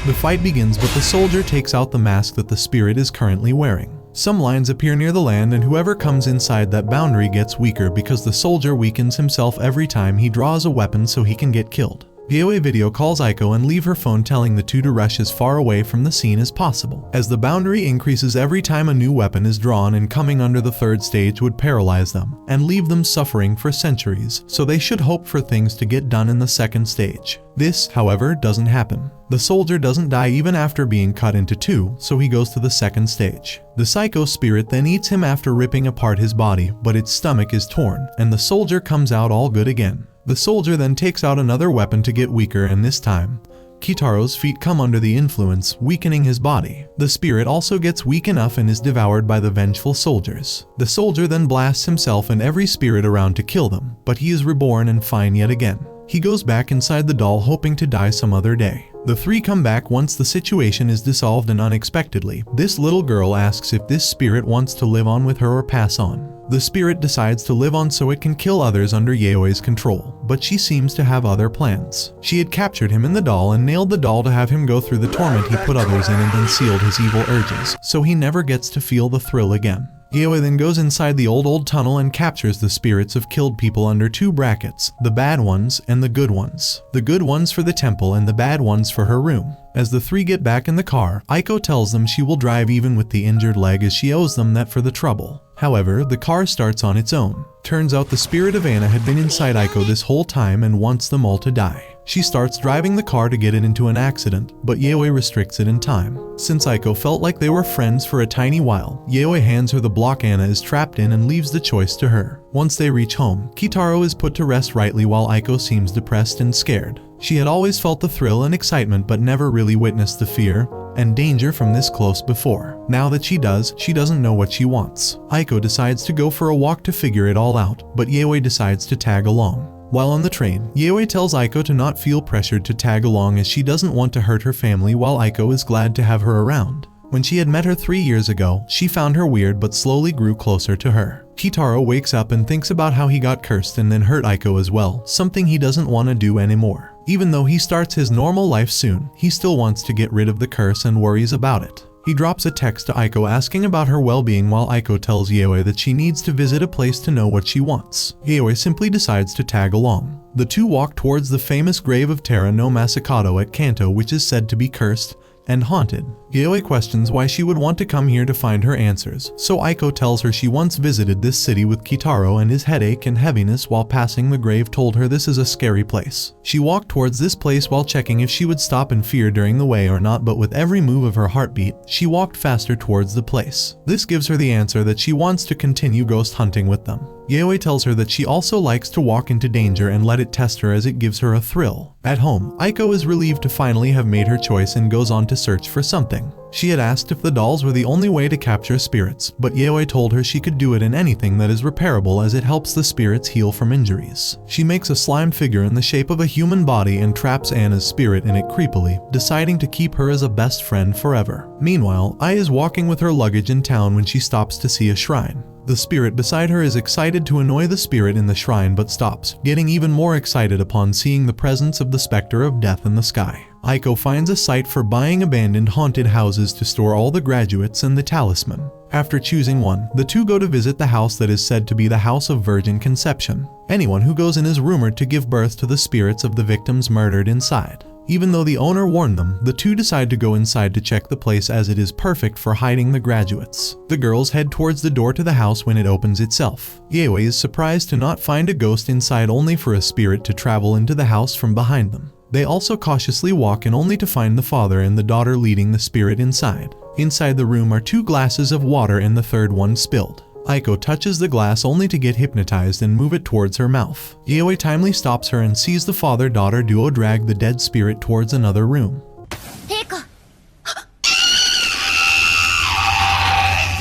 [SPEAKER 1] The fight begins, but the soldier takes out the mask that the spirit is currently wearing. Some lines appear near the land, and whoever comes inside that boundary gets weaker because the soldier weakens himself every time he draws a weapon so he can get killed. Yayoi video calls Aiko and leave her phone, telling the two to rush as far away from the scene as possible, as the boundary increases every time a new weapon is drawn, and coming under the third stage would paralyze them and leave them suffering for centuries, so they should hope for things to get done in the second stage. This, however, doesn't happen. The soldier doesn't die even after being cut into two, so he goes to the second stage. The psycho spirit then eats him after ripping apart his body, but its stomach is torn, and the soldier comes out all good again. The soldier then takes out another weapon to get weaker, and this time, Kitaro's feet come under the influence, weakening his body. The spirit also gets weak enough and is devoured by the vengeful soldiers. The soldier then blasts himself and every spirit around to kill them, but he is reborn and fine yet again. He goes back inside the doll, hoping to die some other day. The three come back once the situation is dissolved, and unexpectedly, this little girl asks if this spirit wants to live on with her or pass on. The spirit decides to live on so it can kill others under Yayoi's control, but she seems to have other plans. She had captured him in the doll and nailed the doll to have him go through the torment he put others in, and then sealed his evil urges, so he never gets to feel the thrill again. Yayoi then goes inside the old tunnel and captures the spirits of killed people under two brackets, the bad ones and the good ones. The good ones for the temple and the bad ones for her room. As the three get back in the car, Aiko tells them she will drive even with the injured leg, as she owes them that for the trouble. However, the car starts on its own. Turns out the spirit of Anna had been inside Aiko this whole time and wants them all to die. She starts driving the car to get it into an accident, but Yayoi restricts it in time. Since Aiko felt like they were friends for a tiny while, Yayoi hands her the block Anna is trapped in and leaves the choice to her. Once they reach home, Kitaro is put to rest rightly while Aiko seems depressed and scared. She had always felt the thrill and excitement, but never really witnessed the fear and danger from this close before. Now that she does, she doesn't know what she wants. Aiko decides to go for a walk to figure it all out, but Yayoi decides to tag along. While on the train, Yayoi tells Aiko to not feel pressured to tag along, as she doesn't want to hurt her family, while Aiko is glad to have her around. When she had met her 3 years ago, she found her weird but slowly grew closer to her. Kitaro wakes up and thinks about how he got cursed and then hurt Aiko as well, something he doesn't want to do anymore. Even though he starts his normal life soon, he still wants to get rid of the curse and worries about it. He drops a text to Aiko asking about her well-being, while Aiko tells Yayoi that she needs to visit a place to know what she wants. Yayoi simply decides to tag along. The two walk towards the famous grave of Terra no Masakato at Kanto, which is said to be cursed and haunted. Yayoi questions why she would want to come here to find her answers, so Aiko tells her she once visited this city with Kitaro, and his headache and heaviness while passing the grave told her this is a scary place. She walked towards this place while checking if she would stop in fear during the way or not, but with every move of her heartbeat, she walked faster towards the place. This gives her the answer that she wants to continue ghost hunting with them. Yayoi tells her that she also likes to walk into danger and let it test her, as it gives her a thrill. At home, Aiko is relieved to finally have made her choice and goes on to search for something. She had asked if the dolls were the only way to capture spirits, but Yayoi told her she could do it in anything that is repairable, as it helps the spirits heal from injuries. She makes a slime figure in the shape of a human body and traps Anna's spirit in it creepily, deciding to keep her as a best friend forever. Meanwhile, Ai is walking with her luggage in town when she stops to see a shrine. The spirit beside her is excited to annoy the spirit in the shrine, but stops, getting even more excited upon seeing the presence of the specter of death in the sky. Aiko finds a site for buying abandoned haunted houses to store all the graduates and the talisman. After choosing one, the two go to visit the house that is said to be the House of Virgin Conception. Anyone who goes in is rumored to give birth to the spirits of the victims murdered inside. Even though the owner warned them, the two decide to go inside to check the place, as it is perfect for hiding the graduates. The girls head towards the door to the house when it opens itself. Yayoi is surprised to not find a ghost inside, only for a spirit to travel into the house from behind them. They also cautiously walk in, only to find the father and the daughter leading the spirit inside. Inside the room are 2 glasses of water and the third one spilled. Aiko touches the glass only to get hypnotized and move it towards her mouth. Yayoi timely stops her and sees the father-daughter duo drag the dead spirit towards another room.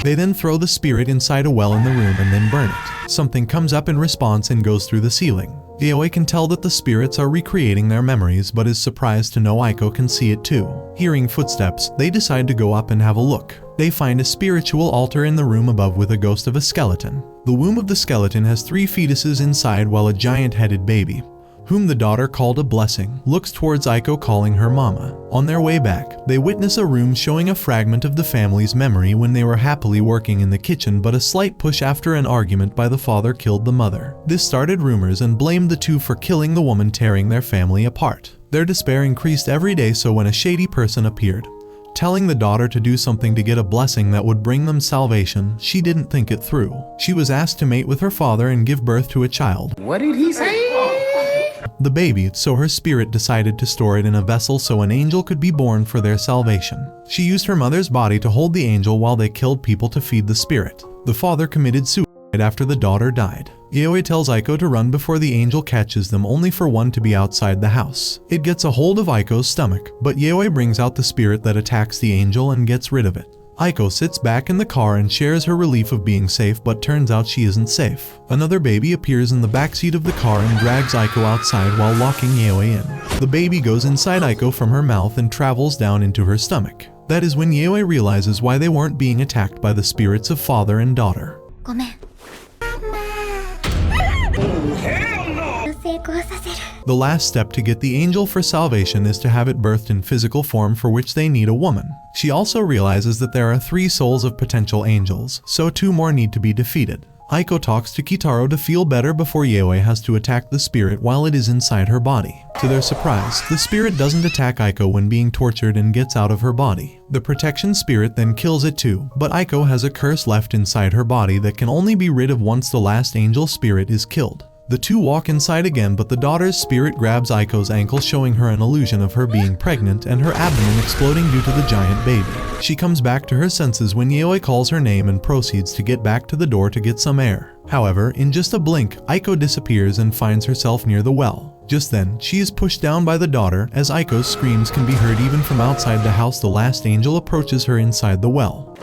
[SPEAKER 1] They then throw the spirit inside a well in the room and then burn it. Something comes up in response and goes through the ceiling. Yayoi can tell that the spirits are recreating their memories but is surprised to know Aiko can see it too. Hearing footsteps, they decide to go up and have a look. They find a spiritual altar in the room above with a ghost of a skeleton. The womb of the skeleton has 3 fetuses inside while a giant-headed baby, whom the daughter called a blessing, looks towards Aiko calling her mama. On their way back, they witness a room showing a fragment of the family's memory when they were happily working in the kitchen, but a slight push after an argument by the father killed the mother. This started rumors and blamed the two for killing the woman, tearing their family apart. Their despair increased every day, so when a shady person appeared, telling the daughter to do something to get a blessing that would bring them salvation, she didn't think it through. She was asked to mate with her father and give birth to a child.
[SPEAKER 4] What did he say?
[SPEAKER 1] The baby, so her spirit decided to store it in a vessel so an angel could be born for their salvation. She used her mother's body to hold the angel while they killed people to feed the spirit. The father committed suicide after the daughter died. Yayoi tells Aiko to run before the angel catches them, only for one to be outside the house. It gets a hold of Aiko's stomach, but Yayoi brings out the spirit that attacks the angel and gets rid of it. Aiko sits back in the car and shares her relief of being safe, but turns out she isn't safe. Another baby appears in the backseat of the car and drags Aiko outside while locking Yayoi in. The baby goes inside Aiko from her mouth and travels down into her stomach. That is when Yayoi realizes why they weren't being attacked by the spirits of father and daughter. The last step to get the angel for salvation is to have it birthed in physical form, for which they need a woman. She also realizes that there are 3 souls of potential angels, so 2 more need to be defeated. Aiko talks to Kitaro to feel better before Yayoi has to attack the spirit while it is inside her body. To their surprise, the spirit doesn't attack Aiko when being tortured and gets out of her body. The protection spirit then kills it too, but Aiko has a curse left inside her body that can only be rid of once the last angel spirit is killed. The two walk inside again, but the daughter's spirit grabs Aiko's ankle, showing her an illusion of her being pregnant and her abdomen exploding due to the giant baby. She comes back to her senses when Yayoi calls her name and proceeds to get back to the door to get some air. However, in just a blink, Aiko disappears and finds herself near the well. Just then, she is pushed down by the daughter. As Aiko's screams can be heard even from outside the house, the last angel approaches her inside the well.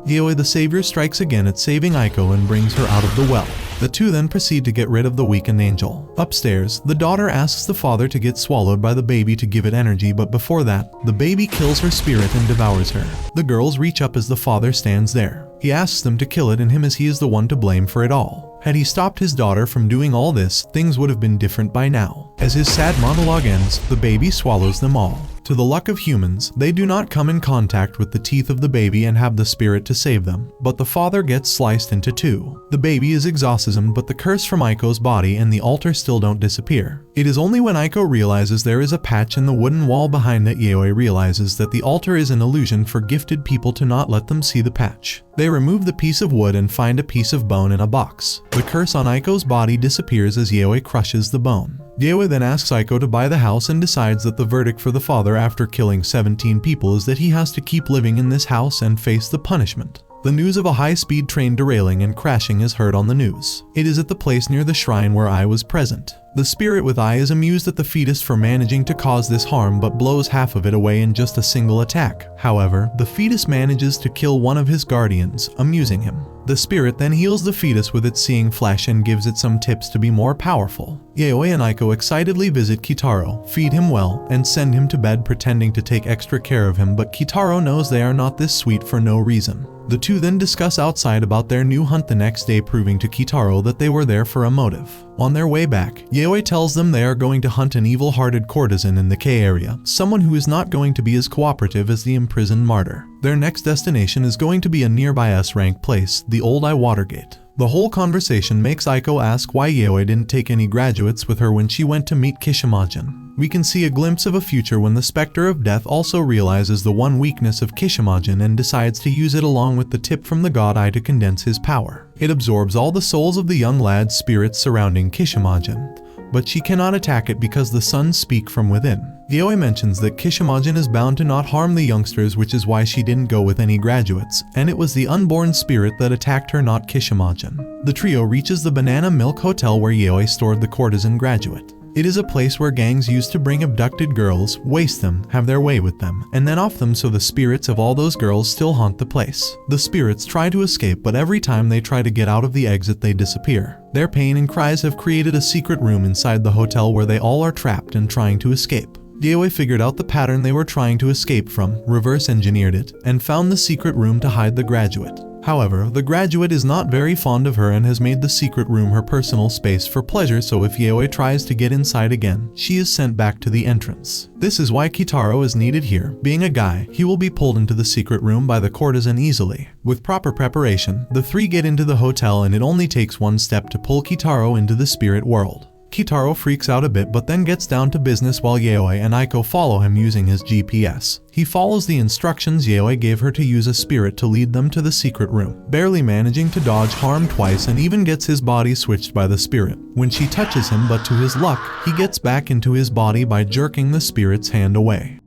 [SPEAKER 1] Yayoi the savior strikes again at saving Aiko and brings her out of the well. The two then proceed to get rid of the weakened angel. Upstairs, the daughter asks the father to get swallowed by the baby to give it energy, but before that, the baby kills her spirit and devours her. The girls reach up as the father stands there. He asks them to kill it and him, as he is the one to blame for it all. Had he stopped his daughter from doing all this, things would have been different by now. As his sad monologue ends, the baby swallows them all. To the luck of humans, they do not come in contact with the teeth of the baby and have the spirit to save them, but the father gets sliced into 2. The baby is exorcismed, but the curse from Aiko's body and the altar still don't disappear. It is only when Aiko realizes there is a patch in the wooden wall behind that Yayoi realizes that the altar is an illusion for gifted people to not let them see the patch. They remove the piece of wood and find a piece of bone in a box. The curse on Aiko's body disappears as Yayoi crushes the bone. Yayoi then asks Aiko to buy the house and decides that the verdict for the father after killing 17 people is that he has to keep living in this house and face the punishment. The news of a high-speed train derailing and crashing is heard on the news. It is at the place near the shrine where I was present. The spirit with I is amused at the fetus for managing to cause this harm, but blows half of it away in just a single attack. However, the fetus manages to kill one of his guardians, amusing him. The spirit then heals the fetus with its seeing flesh and gives it some tips to be more powerful. Yayoi and Aiko excitedly visit Kitaro, feed him well, and send him to bed, pretending to take extra care of him, but Kitaro knows they are not this sweet for no reason. The two then discuss outside about their new hunt the next day, proving to Kitaro that they were there for a motive. On their way back, Yayoi tells them they are going to hunt an evil-hearted courtesan in the K area, someone who is not going to be as cooperative as the imprisoned martyr. Their next destination is going to be a nearby S-rank place, the old Watergate. The whole conversation makes Aiko ask why Yayoi didn't take any graduates with her when she went to meet Kishimajin. We can see a glimpse of a future when the Spectre of Death also realizes the one weakness of Kishimajin and decides to use it along with the tip from the god Eye to condense his power. It absorbs all the souls of the young lad's spirits surrounding Kishimajin, but she cannot attack it because the suns speak from within. Yayoi mentions that Kishimajin is bound to not harm the youngsters, which is why she didn't go with any graduates, and it was the unborn spirit that attacked her, not Kishimajin. The trio reaches the Banana Milk Hotel where Yayoi stored the courtesan graduate. It is a place where gangs used to bring abducted girls, waste them, have their way with them, and then off them, so the spirits of all those girls still haunt the place. The spirits try to escape, but every time they try to get out of the exit they disappear. Their pain and cries have created a secret room inside the hotel where they all are trapped and trying to escape. Yayoi figured out the pattern they were trying to escape from, reverse engineered it, and found the secret room to hide the graduate. However, the graduate is not very fond of her and has made the secret room her personal space for pleasure, so if Yayoi tries to get inside again, she is sent back to the entrance. This is why Kitaro is needed here. Being a guy, he will be pulled into the secret room by the courtesan easily. With proper preparation, the three get into the hotel and it only takes one step to pull Kitaro into the spirit world. Kitaro freaks out a bit but then gets down to business while Yayoi and Aiko follow him using his GPS. He follows the instructions Yayoi gave her to use a spirit to lead them to the secret room, barely managing to dodge harm twice and even gets his body switched by the spirit. When she touches him, but to his luck, he gets back into his body by jerking the spirit's hand away.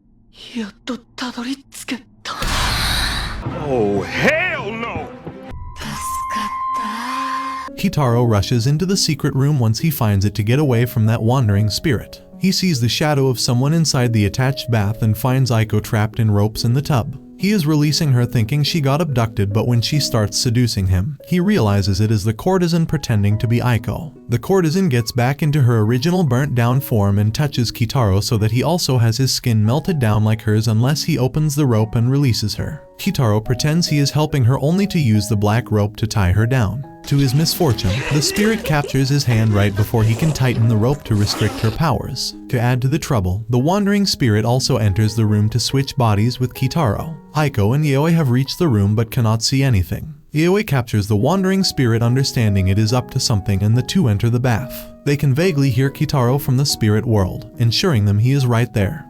[SPEAKER 3] Oh, hell no!
[SPEAKER 1] Kitaro rushes into the secret room once he finds it to get away from that wandering spirit. He sees the shadow of someone inside the attached bath and finds Aiko trapped in ropes in the tub. He is releasing her thinking she got abducted, but when she starts seducing him, he realizes it is the courtesan pretending to be Aiko. The courtesan gets back into her original burnt down form and touches Kitaro so that he also has his skin melted down like hers unless he opens the rope and releases her. Kitaro pretends he is helping her only to use the black rope to tie her down. To his misfortune, the spirit captures his hand right before he can tighten the rope to restrict her powers. To add to the trouble, the wandering spirit also enters the room to switch bodies with Kitaro. Aiko and Yayoi have reached the room but cannot see anything. Yayoi captures the wandering spirit, understanding it is up to something, and the two enter the bath. They can vaguely hear Kitaro from the spirit world, ensuring them he is right there.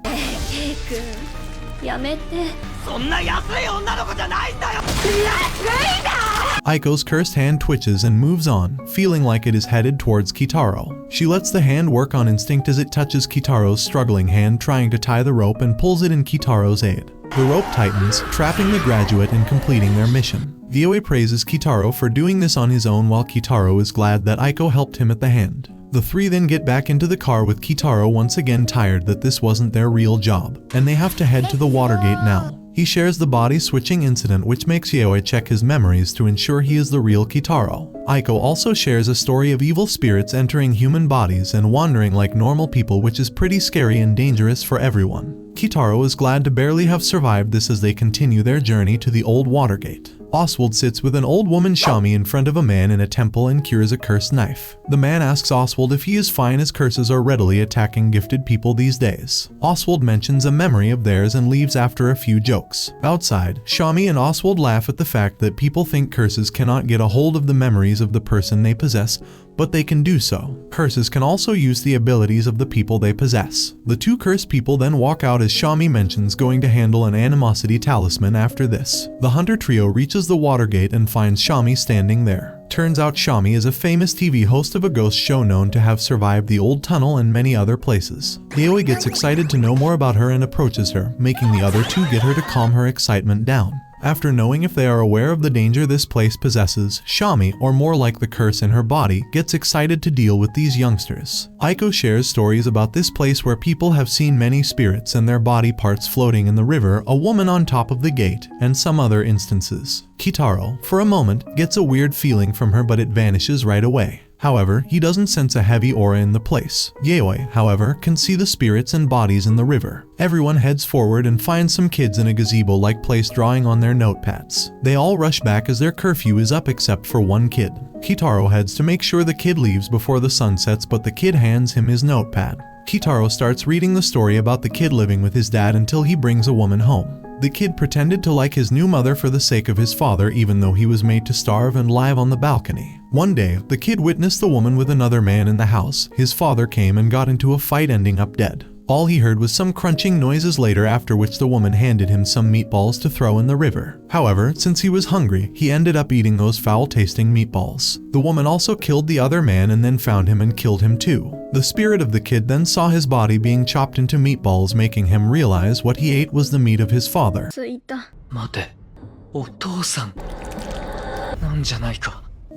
[SPEAKER 1] Aiko's cursed hand twitches and moves on, feeling like it is headed towards Kitaro. She lets the hand work on instinct as it touches Kitaro's struggling hand trying to tie the rope and pulls it in Kitaro's aid. The rope tightens, trapping the graduate and completing their mission. Yayoi praises Kitaro for doing this on his own while Kitaro is glad that Aiko helped him at the hand. The three then get back into the car with Kitaro once again tired that this wasn't their real job, and they have to head to the Watergate now. He shares the body switching incident, which makes Yayoi check his memories to ensure he is the real Kitaro. Aiko also shares a story of evil spirits entering human bodies and wandering like normal people, which is pretty scary and dangerous for everyone. Kitaro is glad to barely have survived this as they continue their journey to the old Watergate. Oswald sits with an old woman Shami in front of a man in a temple and cures a cursed knife. The man asks Oswald if he is fine as curses are readily attacking gifted people these days. Oswald mentions a memory of theirs and leaves after a few jokes. Outside, Shami and Oswald laugh at the fact that people think curses cannot get a hold of the memories of the person they possess, but they can do so. Curses can also use the abilities of the people they possess. The two cursed people then walk out as Shami mentions going to handle an animosity talisman after this. The hunter trio reaches the Watergate and finds Shami standing there. Turns out Shami is a famous TV host of a ghost show known to have survived the old tunnel and many other places. Yayoi gets excited to know more about her and approaches her, making the other two get her to calm her excitement down. After knowing if they are aware of the danger this place possesses, Shami, or more like the curse in her body, gets excited to deal with these youngsters. Aiko shares stories about this place where people have seen many spirits and their body parts floating in the river, a woman on top of the gate, and some other instances. Kitaro, for a moment, gets a weird feeling from her, but it vanishes right away. However, he doesn't sense a heavy aura in the place. Yayoi, however, can see the spirits and bodies in the river. Everyone heads forward and finds some kids in a gazebo-like place drawing on their notepads. They all rush back as their curfew is up except for one kid. Kitaro heads to make sure the kid leaves before the sun sets, but the kid hands him his notepad. Kitaro starts reading the story about the kid living with his dad until he brings a woman home. The kid pretended to like his new mother for the sake of his father, even though he was made to starve and live on the balcony. One day, the kid witnessed the woman with another man in the house. His father came and got into a fight, ending up dead. All he heard was some crunching noises later, after which the woman handed him some meatballs to throw in the river. However, since he was hungry, he ended up eating those foul-tasting meatballs. The woman also killed the other man and then found him and killed him too. The spirit of the kid then saw his body being chopped into meatballs, making him realize what he ate was the meat of his father.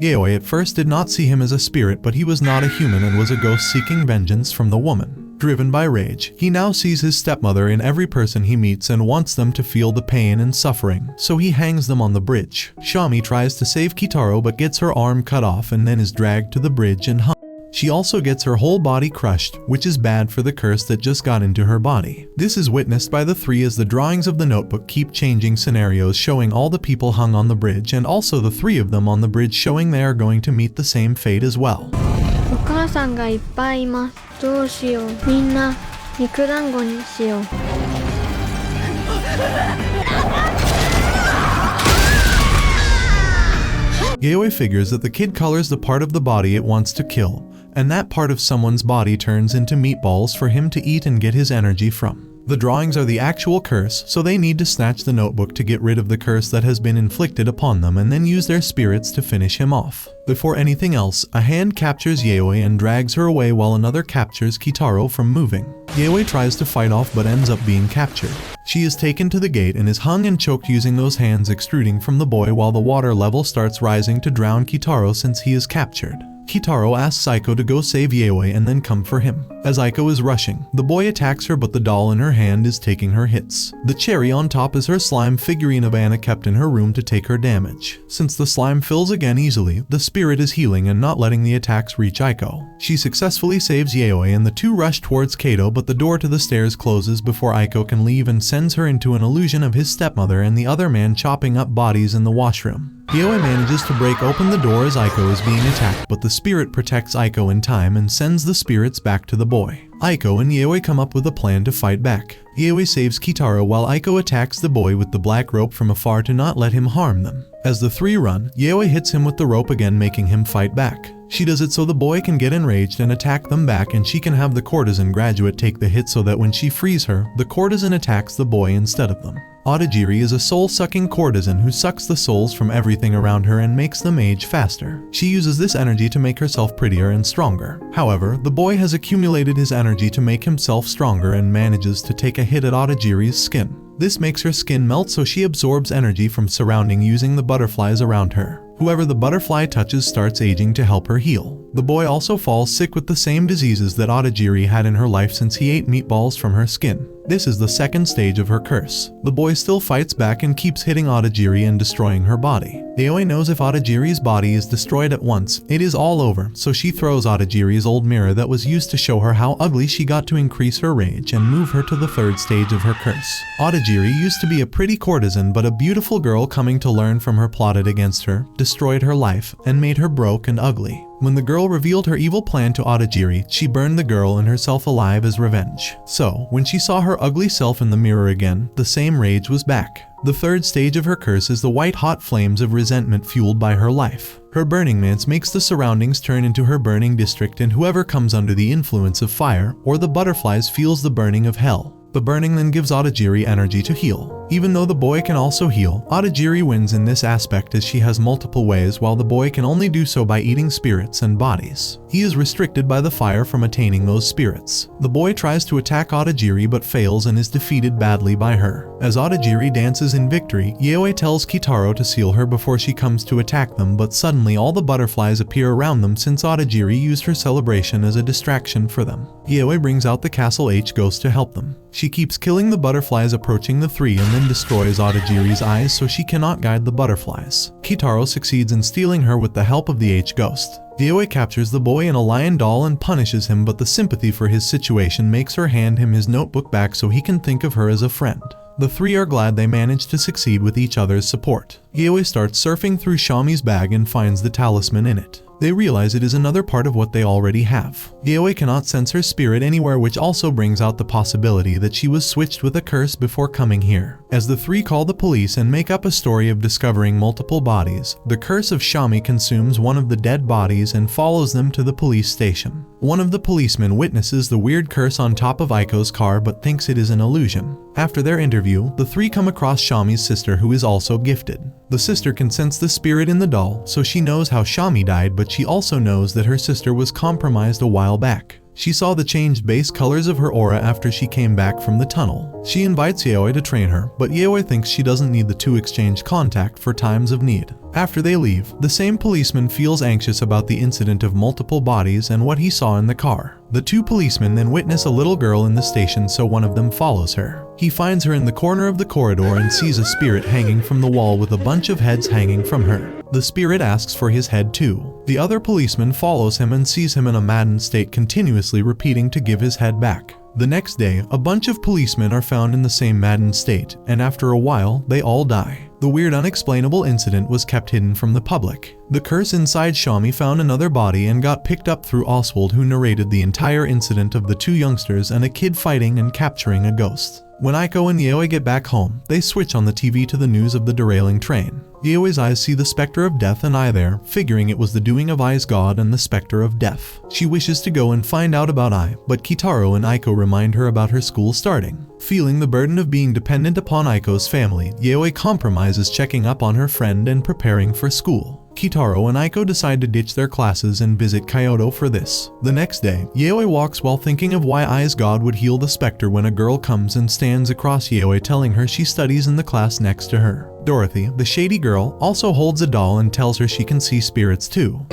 [SPEAKER 1] Yayoi at first did not see him as a spirit, but he was not a human and was a ghost seeking vengeance from the woman. Driven by rage, he now sees his stepmother in every person he meets and wants them to feel the pain and suffering, so he hangs them on the bridge. Shami tries to save Kitaro but gets her arm cut off and then is dragged to the bridge and hung. She also gets her whole body crushed, which is bad for the curse that just got into her body. This is witnessed by the three as the drawings of the notebook keep changing scenarios, showing all the people hung on the bridge and also the three of them on the bridge, showing they are going to meet the same fate as well.
[SPEAKER 4] お母さんがいっぱいいます。どうしよう。みんな肉団子にしよう。
[SPEAKER 1] Yayoi figures that the kid colors the part of the body it wants to kill, and that part of someone's body turns into meatballs for him to eat and get his energy from. The drawings are the actual curse, so they need to snatch the notebook to get rid of the curse that has been inflicted upon them and then use their spirits to finish him off. Before anything else, a hand captures Yayoi and drags her away while another captures Kitaro from moving. Yayoi tries to fight off but ends up being captured. She is taken to the gate and is hung and choked using those hands extruding from the boy while the water level starts rising to drown Kitaro since he is captured. Kitaro asks Aiko to go save Yayoi and then come for him. As Aiko is rushing, the boy attacks her but the doll in her hand is taking her hits. The cherry on top is her slime figurine of Anna kept in her room to take her damage. Since the slime fills again easily, the spirit is healing and not letting the attacks reach Aiko. She successfully saves Yayoi and the two rush towards Kyoto, but the door to the stairs closes before Aiko can leave and sends her into an illusion of his stepmother and the other man chopping up bodies in the washroom. Yayoi manages to break open the door as Aiko is being attacked, but the spirit protects Aiko in time and sends the spirits back to the boy. Aiko and Yayoi come up with a plan to fight back. Yayoi saves Kitaro while Aiko attacks the boy with the black rope from afar to not let him harm them. As the three run, Yayoi hits him with the rope again, making him fight back. She does it so the boy can get enraged and attack them back, and she can have the courtesan graduate take the hit so that when she frees her, the courtesan attacks the boy instead of them. Otajiri is a soul-sucking courtesan who sucks the souls from everything around her and makes them age faster. She uses this energy to make herself prettier and stronger. However, the boy has accumulated his energy to make himself stronger and manages to take a hit at Otajiri's skin. This makes her skin melt, so she absorbs energy from surrounding using the butterflies around her. Whoever the butterfly touches starts aging to help her heal. The boy also falls sick with the same diseases that Otajiri had in her life since he ate meatballs from her skin. This is the second stage of her curse. The boy still fights back and keeps hitting Otajiri and destroying her body. Yayoi knows if Otajiri's body is destroyed at once, it is all over, so she throws Otajiri's old mirror that was used to show her how ugly she got to increase her rage and move her to the third stage of her curse. Otajiri used to be a pretty courtesan, but a beautiful girl coming to learn from her plotted against her, destroyed her life, and made her broke and ugly. When the girl revealed her evil plan to Otajiri, she burned the girl and herself alive as revenge. So, when she saw her ugly self in the mirror again, the same rage was back. The third stage of her curse is the white-hot flames of resentment fueled by her life. Her burning mance makes the surroundings turn into her burning district, and whoever comes under the influence of fire or the butterflies feels the burning of hell. The burning then gives Otajiri energy to heal. Even though the boy can also heal, Otajiri wins in this aspect as she has multiple ways while the boy can only do so by eating spirits and bodies. He is restricted by the fire from attaining those spirits. The boy tries to attack Otajiri but fails and is defeated badly by her. As Otajiri dances in victory, Yayoi tells Kitaro to seal her before she comes to attack them, but suddenly all the butterflies appear around them since Otajiri used her celebration as a distraction for them. Yayoi brings out the Castle H ghost to help them. She keeps killing the butterflies approaching the three and then destroys Otajiri's eyes so she cannot guide the butterflies. Kitaro succeeds in stealing her with the help of the H ghost. Yayoi captures the boy in a lion doll and punishes him, but the sympathy for his situation makes her hand him his notebook back so he can think of her as a friend. The three are glad they managed to succeed with each other's support. Yayoi starts surfing through Shami's bag and finds the talisman in it. They realize it is another part of what they already have. Yayoi cannot sense her spirit anywhere, which also brings out the possibility that she was switched with a curse before coming here. As the three call the police and make up a story of discovering multiple bodies, the curse of Shami consumes one of the dead bodies and follows them to the police station. One of the policemen witnesses the weird curse on top of Aiko's car but thinks it is an illusion. After their interview, the three come across Shami's sister, who is also gifted. The sister can sense the spirit in the doll, so she knows how Shami died, but she also knows that her sister was compromised a while back. She saw the changed base colors of her aura after she came back from the tunnel. She invites Yayoi to train her, but Yayoi thinks she doesn't need the two exchange contact for times of need. After they leave, the same policeman feels anxious about the incident of multiple bodies and what he saw in the car. The two policemen then witness a little girl in the station, so one of them follows her. He finds her in the corner of the corridor and sees a spirit hanging from the wall with a bunch of heads hanging from her. The spirit asks for his head too. The other policeman follows him and sees him in a maddened state, continuously repeating to give his head back. The next day, a bunch of policemen are found in the same maddened state, and after a while, they all die. The weird unexplainable incident was kept hidden from the public. The curse inside Shami found another body and got picked up through Oswald, who narrated the entire incident of the two youngsters and a kid fighting and capturing a ghost. When Aiko and Yayoi get back home, they switch on the TV to the news of the derailing train. Yayoi's eyes see the specter of death and Ai there, figuring it was the doing of Ai's god and the specter of death. She wishes to go and find out about Ai, but Kitaro and Aiko remind her about her school starting. Feeling the burden of being dependent upon Aiko's family, Yayoi compromises checking up on her friend and preparing for school. Kitaro and Aiko decide to ditch their classes and visit Kyoto for this. The next day, Yayoi walks while thinking of why Ai's god would heal the specter when a girl comes and stands across Yayoi, telling her she studies in the class next to her. Dorothy, the shady girl, also holds a doll and tells her she can see spirits too.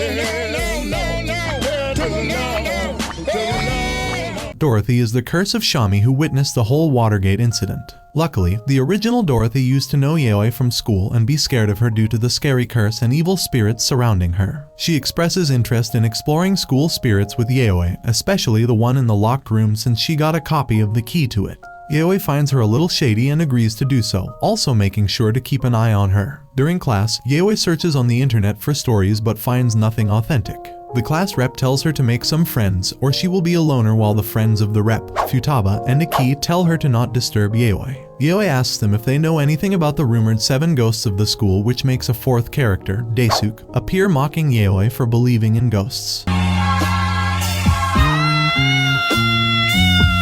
[SPEAKER 1] Dorothy is the curse of Shami, who witnessed the whole Watergate incident. Luckily, the original Dorothy used to know Yayoi from school and be scared of her due to the scary curse and evil spirits surrounding her. She expresses interest in exploring school spirits with Yayoi, especially the one in the locked room, since she got a copy of the key to it. Yayoi finds her a little shady and agrees to do so, also making sure to keep an eye on her. During class, Yayoi searches on the internet for stories but finds nothing authentic. The class rep tells her to make some friends or she will be a loner, while the friends of the rep, Futaba and Aki, tell her to not disturb Yayoi. Yayoi asks them if they know anything about the rumored 7 ghosts of the school, which makes a 4th character, Daisuke, appear, mocking Yayoi for believing in ghosts.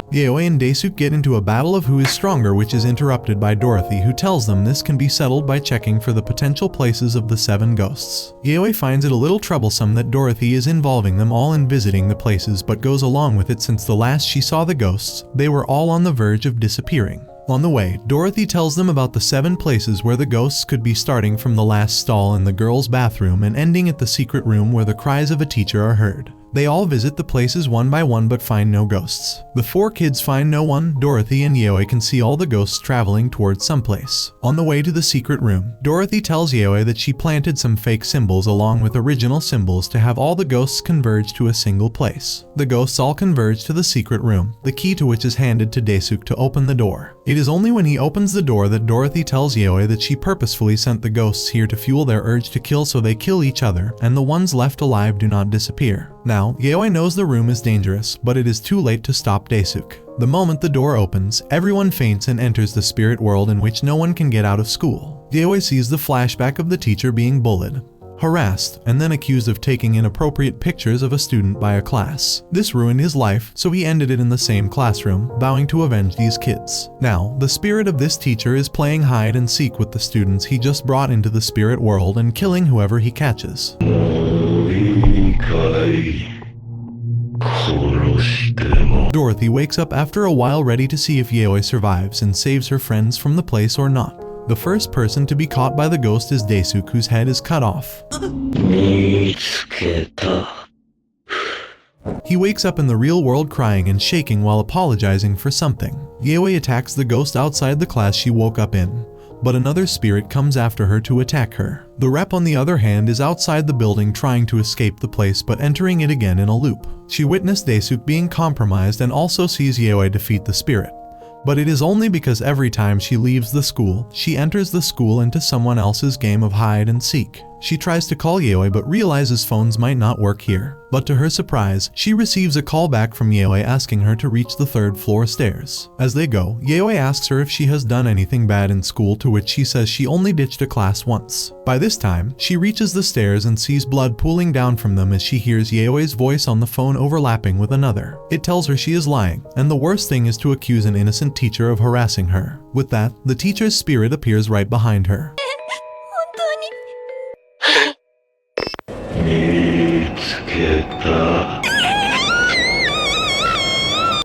[SPEAKER 1] Yayoi and Daisuke get into a battle of who is stronger, which is interrupted by Dorothy, who tells them this can be settled by checking for the potential places of the 7 ghosts. Yayoi finds it a little troublesome that Dorothy is involving them all in visiting the places, but goes along with it since the last she saw the ghosts, they were all on the verge of disappearing. On the way, Dorothy tells them about the 7 places where the ghosts could be, starting from the last stall in the girls' bathroom and ending at the secret room where the cries of a teacher are heard. They all visit the places one by one but find no ghosts. The 4 kids find no one. Dorothy and Yayoi can see all the ghosts traveling towards someplace. On the way to the secret room, Dorothy tells Yayoi that she planted some fake symbols along with original symbols to have all the ghosts converge to a single place. The ghosts all converge to the secret room, the key to which is handed to Daisuke to open the door. It is only when he opens the door that Dorothy tells Yayoi that she purposefully sent the ghosts here to fuel their urge to kill, so they kill each other and the ones left alive do not disappear. Now, Yayoi knows the room is dangerous, but it is too late to stop Daisuke. The moment the door opens, everyone faints and enters the spirit world in which no one can get out of school. Yayoi sees the flashback of the teacher being bullied, harassed, and then accused of taking inappropriate pictures of a student by a class. This ruined his life, so he ended it in the same classroom, vowing to avenge these kids. Now, the spirit of this teacher is playing hide and seek with the students he just brought into the spirit world and killing whoever he catches. Dorothy wakes up after a while, ready to see if Yayoi survives and saves her friends from the place or not. The first person to be caught by the ghost is Daisuke, whose head is cut off. He wakes up in the real world crying and shaking while apologizing for something. Yayoi attacks the ghost outside the class she woke up in, but another spirit comes after her to attack her. The rep, on the other hand, is outside the building trying to escape the place but entering it again in a loop. She witnessed Daisuke being compromised and also sees Yayoi defeat the spirit. But it is only because every time she leaves the school, she enters the school into someone else's game of hide and seek. She tries to call Yayoi but realizes phones might not work here. But to her surprise, she receives a call back from Yayoi asking her to reach the 3rd floor stairs. As they go, Yayoi asks her if she has done anything bad in school, to which she says she only ditched a class once. By this time, she reaches the stairs and sees blood pooling down from them as she hears Yayoi's voice on the phone overlapping with another. It tells her she is lying, and the worst thing is to accuse an innocent teacher of harassing her. With that, the teacher's spirit appears right behind her.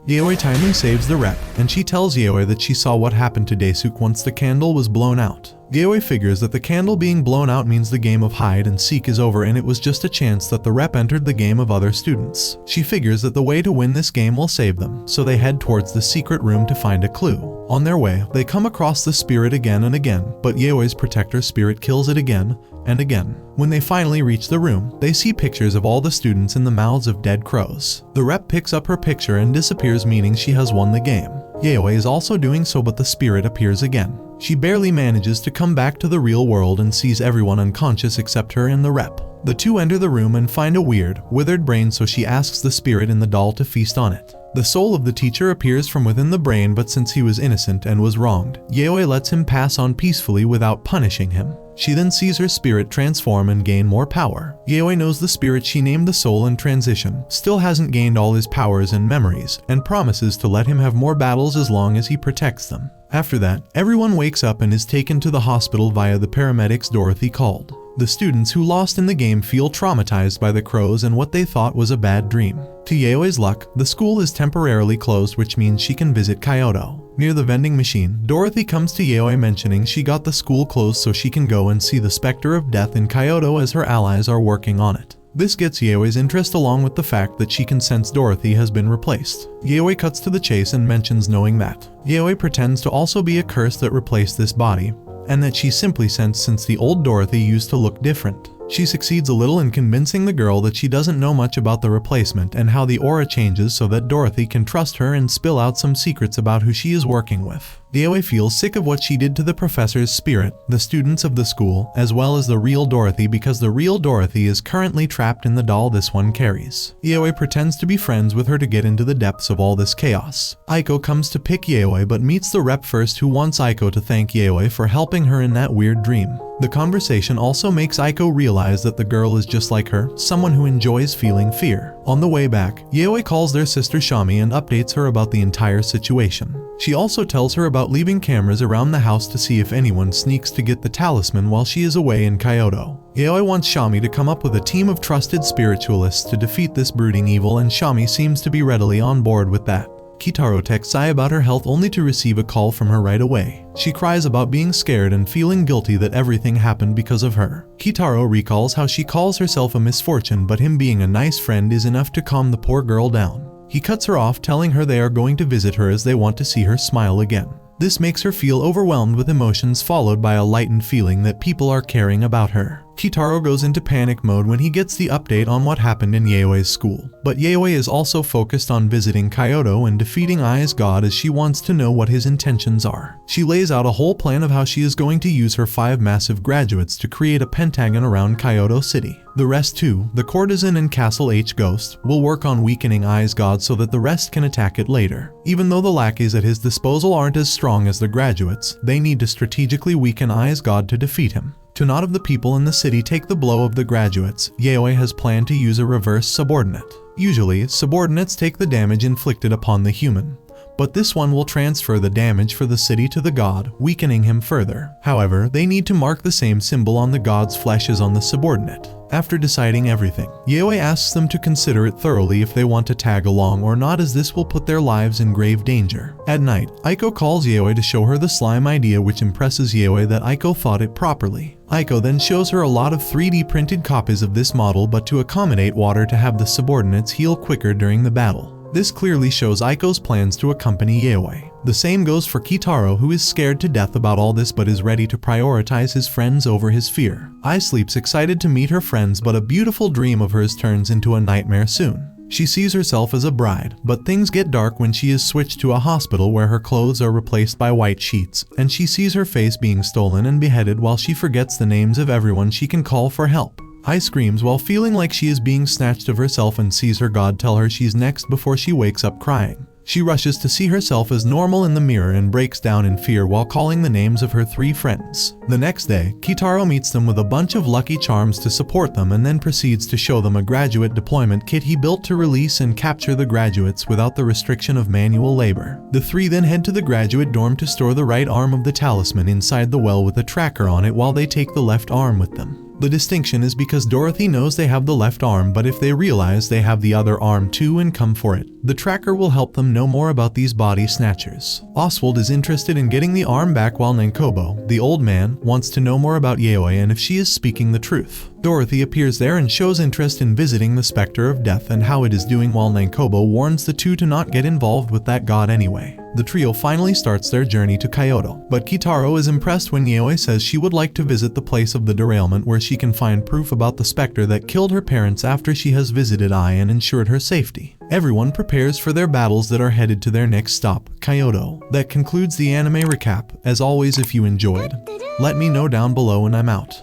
[SPEAKER 1] Yayoi timely saves the rep, and she tells Yayoi that she saw what happened to Daisuke once the candle was blown out. Yayoi figures that the candle being blown out means the game of hide and seek is over, and it was just a chance that the rep entered the game of other students. She figures that the way to win this game will save them, so they head towards the secret room to find a clue. On their way, they come across the spirit again and again, but Yayoi's protector spirit kills it again and again. When they finally reach the room, they see pictures of all the students in the mouths of dead crows. The rep picks up her picture and disappears, meaning she has won the game. Yayoi is also doing so, but the spirit appears again. She barely manages to come back to the real world and sees everyone unconscious except her and the rep. The two enter the room and find a weird, withered brain, so she asks the spirit in the doll to feast on it. The soul of the teacher appears from within the brain, but since he was innocent and was wronged, Yayoi lets him pass on peacefully without punishing him. She then sees her spirit transform and gain more power. Yayoi knows the spirit she named the soul in transition still hasn't gained all his powers and memories, and promises to let him have more battles as long as he protects them. After that, everyone wakes up and is taken to the hospital via the paramedics Dorothy called. The students who lost in the game feel traumatized by the crows and what they thought was a bad dream. To Yayoi's luck, the school is temporarily closed, which means she can visit Kyoto. Near the vending machine, Dorothy comes to Yayoi mentioning she got the school closed so she can go and see the specter of death in Kyoto as her allies are working on it. This gets Yayoi's interest, along with the fact that she can sense Dorothy has been replaced. Yayoi cuts to the chase and mentions knowing that. Yayoi pretends to also be a curse that replaced this body, and that she simply sensed since the old Dorothy used to look different. She succeeds a little in convincing the girl that she doesn't know much about the replacement and how the aura changes so that Dorothy can trust her and spill out some secrets about who she is working with. Yayoi feels sick of what she did to the professor's spirit, the students of the school, as well as the real Dorothy, because the real Dorothy is currently trapped in the doll this one carries. Yayoi pretends to be friends with her to get into the depths of all this chaos. Aiko comes to pick Yayoi but meets the rep first, who wants Aiko to thank Yayoi for helping her in that weird dream. The conversation also makes Aiko realize that the girl is just like her, someone who enjoys feeling fear. On the way back, Yayoi calls their sister Shami and updates her about the entire situation. She also tells her about leaving cameras around the house to see if anyone sneaks to get the talisman while she is away in Kyoto. Yayoi wants Shami to come up with a team of trusted spiritualists to defeat this brooding evil, and Shami seems to be readily on board with that. Kitaro texts Ai about her health only to receive a call from her right away. She cries about being scared and feeling guilty that everything happened because of her. Kitaro recalls how she calls herself a misfortune, but him being a nice friend is enough to calm the poor girl down. He cuts her off, telling her they are going to visit her as they want to see her smile again. This makes her feel overwhelmed with emotions, followed by a lightened feeling that people are caring about her. Kitaro goes into panic mode when he gets the update on what happened in Yayoi's school. But Yayoi is also focused on visiting Kyoto and defeating Ai's god, as she wants to know what his intentions are. She lays out a whole plan of how she is going to use her 5 massive graduates to create a pentagon around Kyoto City. The rest too, the courtesan and Castle H Ghost, will work on weakening Ai's god so that the rest can attack it later. Even though the lackeys at his disposal aren't as strong as the graduates, they need to strategically weaken Ai's god to defeat him. To not of the people in the city take the blow of the graduates, Yayoi has planned to use a reverse subordinate. Usually, subordinates take the damage inflicted upon the human, but this one will transfer the damage for the city to the god, weakening him further. However, they need to mark the same symbol on the god's flesh as on the subordinate. After deciding everything, Yayoi asks them to consider it thoroughly if they want to tag along or not, as this will put their lives in grave danger. At night, Aiko calls Yayoi to show her the slime idea, which impresses Yayoi that Aiko thought it properly. Aiko then shows her a lot of 3D printed copies of this model, but to accommodate water to have the subordinates heal quicker during the battle. This clearly shows Aiko's plans to accompany Yayoi. The same goes for Kitaro, who is scared to death about all this but is ready to prioritize his friends over his fear. Ai sleeps excited to meet her friends, but a beautiful dream of hers turns into a nightmare soon. She sees herself as a bride, but things get dark when she is switched to a hospital where her clothes are replaced by white sheets, and she sees her face being stolen and beheaded while she forgets the names of everyone she can call for help. Ai screams while feeling like she is being snatched of herself and sees her god tell her she's next before she wakes up crying. She rushes to see herself as normal in the mirror and breaks down in fear while calling the names of her 3 friends. The next day, Kitaro meets them with a bunch of lucky charms to support them, and then proceeds to show them a graduate deployment kit he built to release and capture the graduates without the restriction of manual labor. The 3 then head to the graduate dorm to store the right arm of the talisman inside the well with a tracker on it, while they take the left arm with them. The distinction is because Dorothy knows they have the left arm, but if they realize they have the other arm too and come for it, the tracker will help them know more about these body snatchers. Oswald is interested in getting the arm back while Nankobo, the old man, wants to know more about Yayoi and if she is speaking the truth. Dorothy appears there and shows interest in visiting the Spectre of Death and how it is doing, while Nankobo warns the two to not get involved with that god anyway. The trio finally starts their journey to Kyoto, but Kitaro is impressed when Yayoi says she would like to visit the place of the derailment where she can find proof about the specter that killed her parents after she has visited Ai and ensured her safety. Everyone prepares for their battles that are headed to their next stop, Kyoto. That concludes the anime recap. As always, if you enjoyed, let me know down below and I'm out.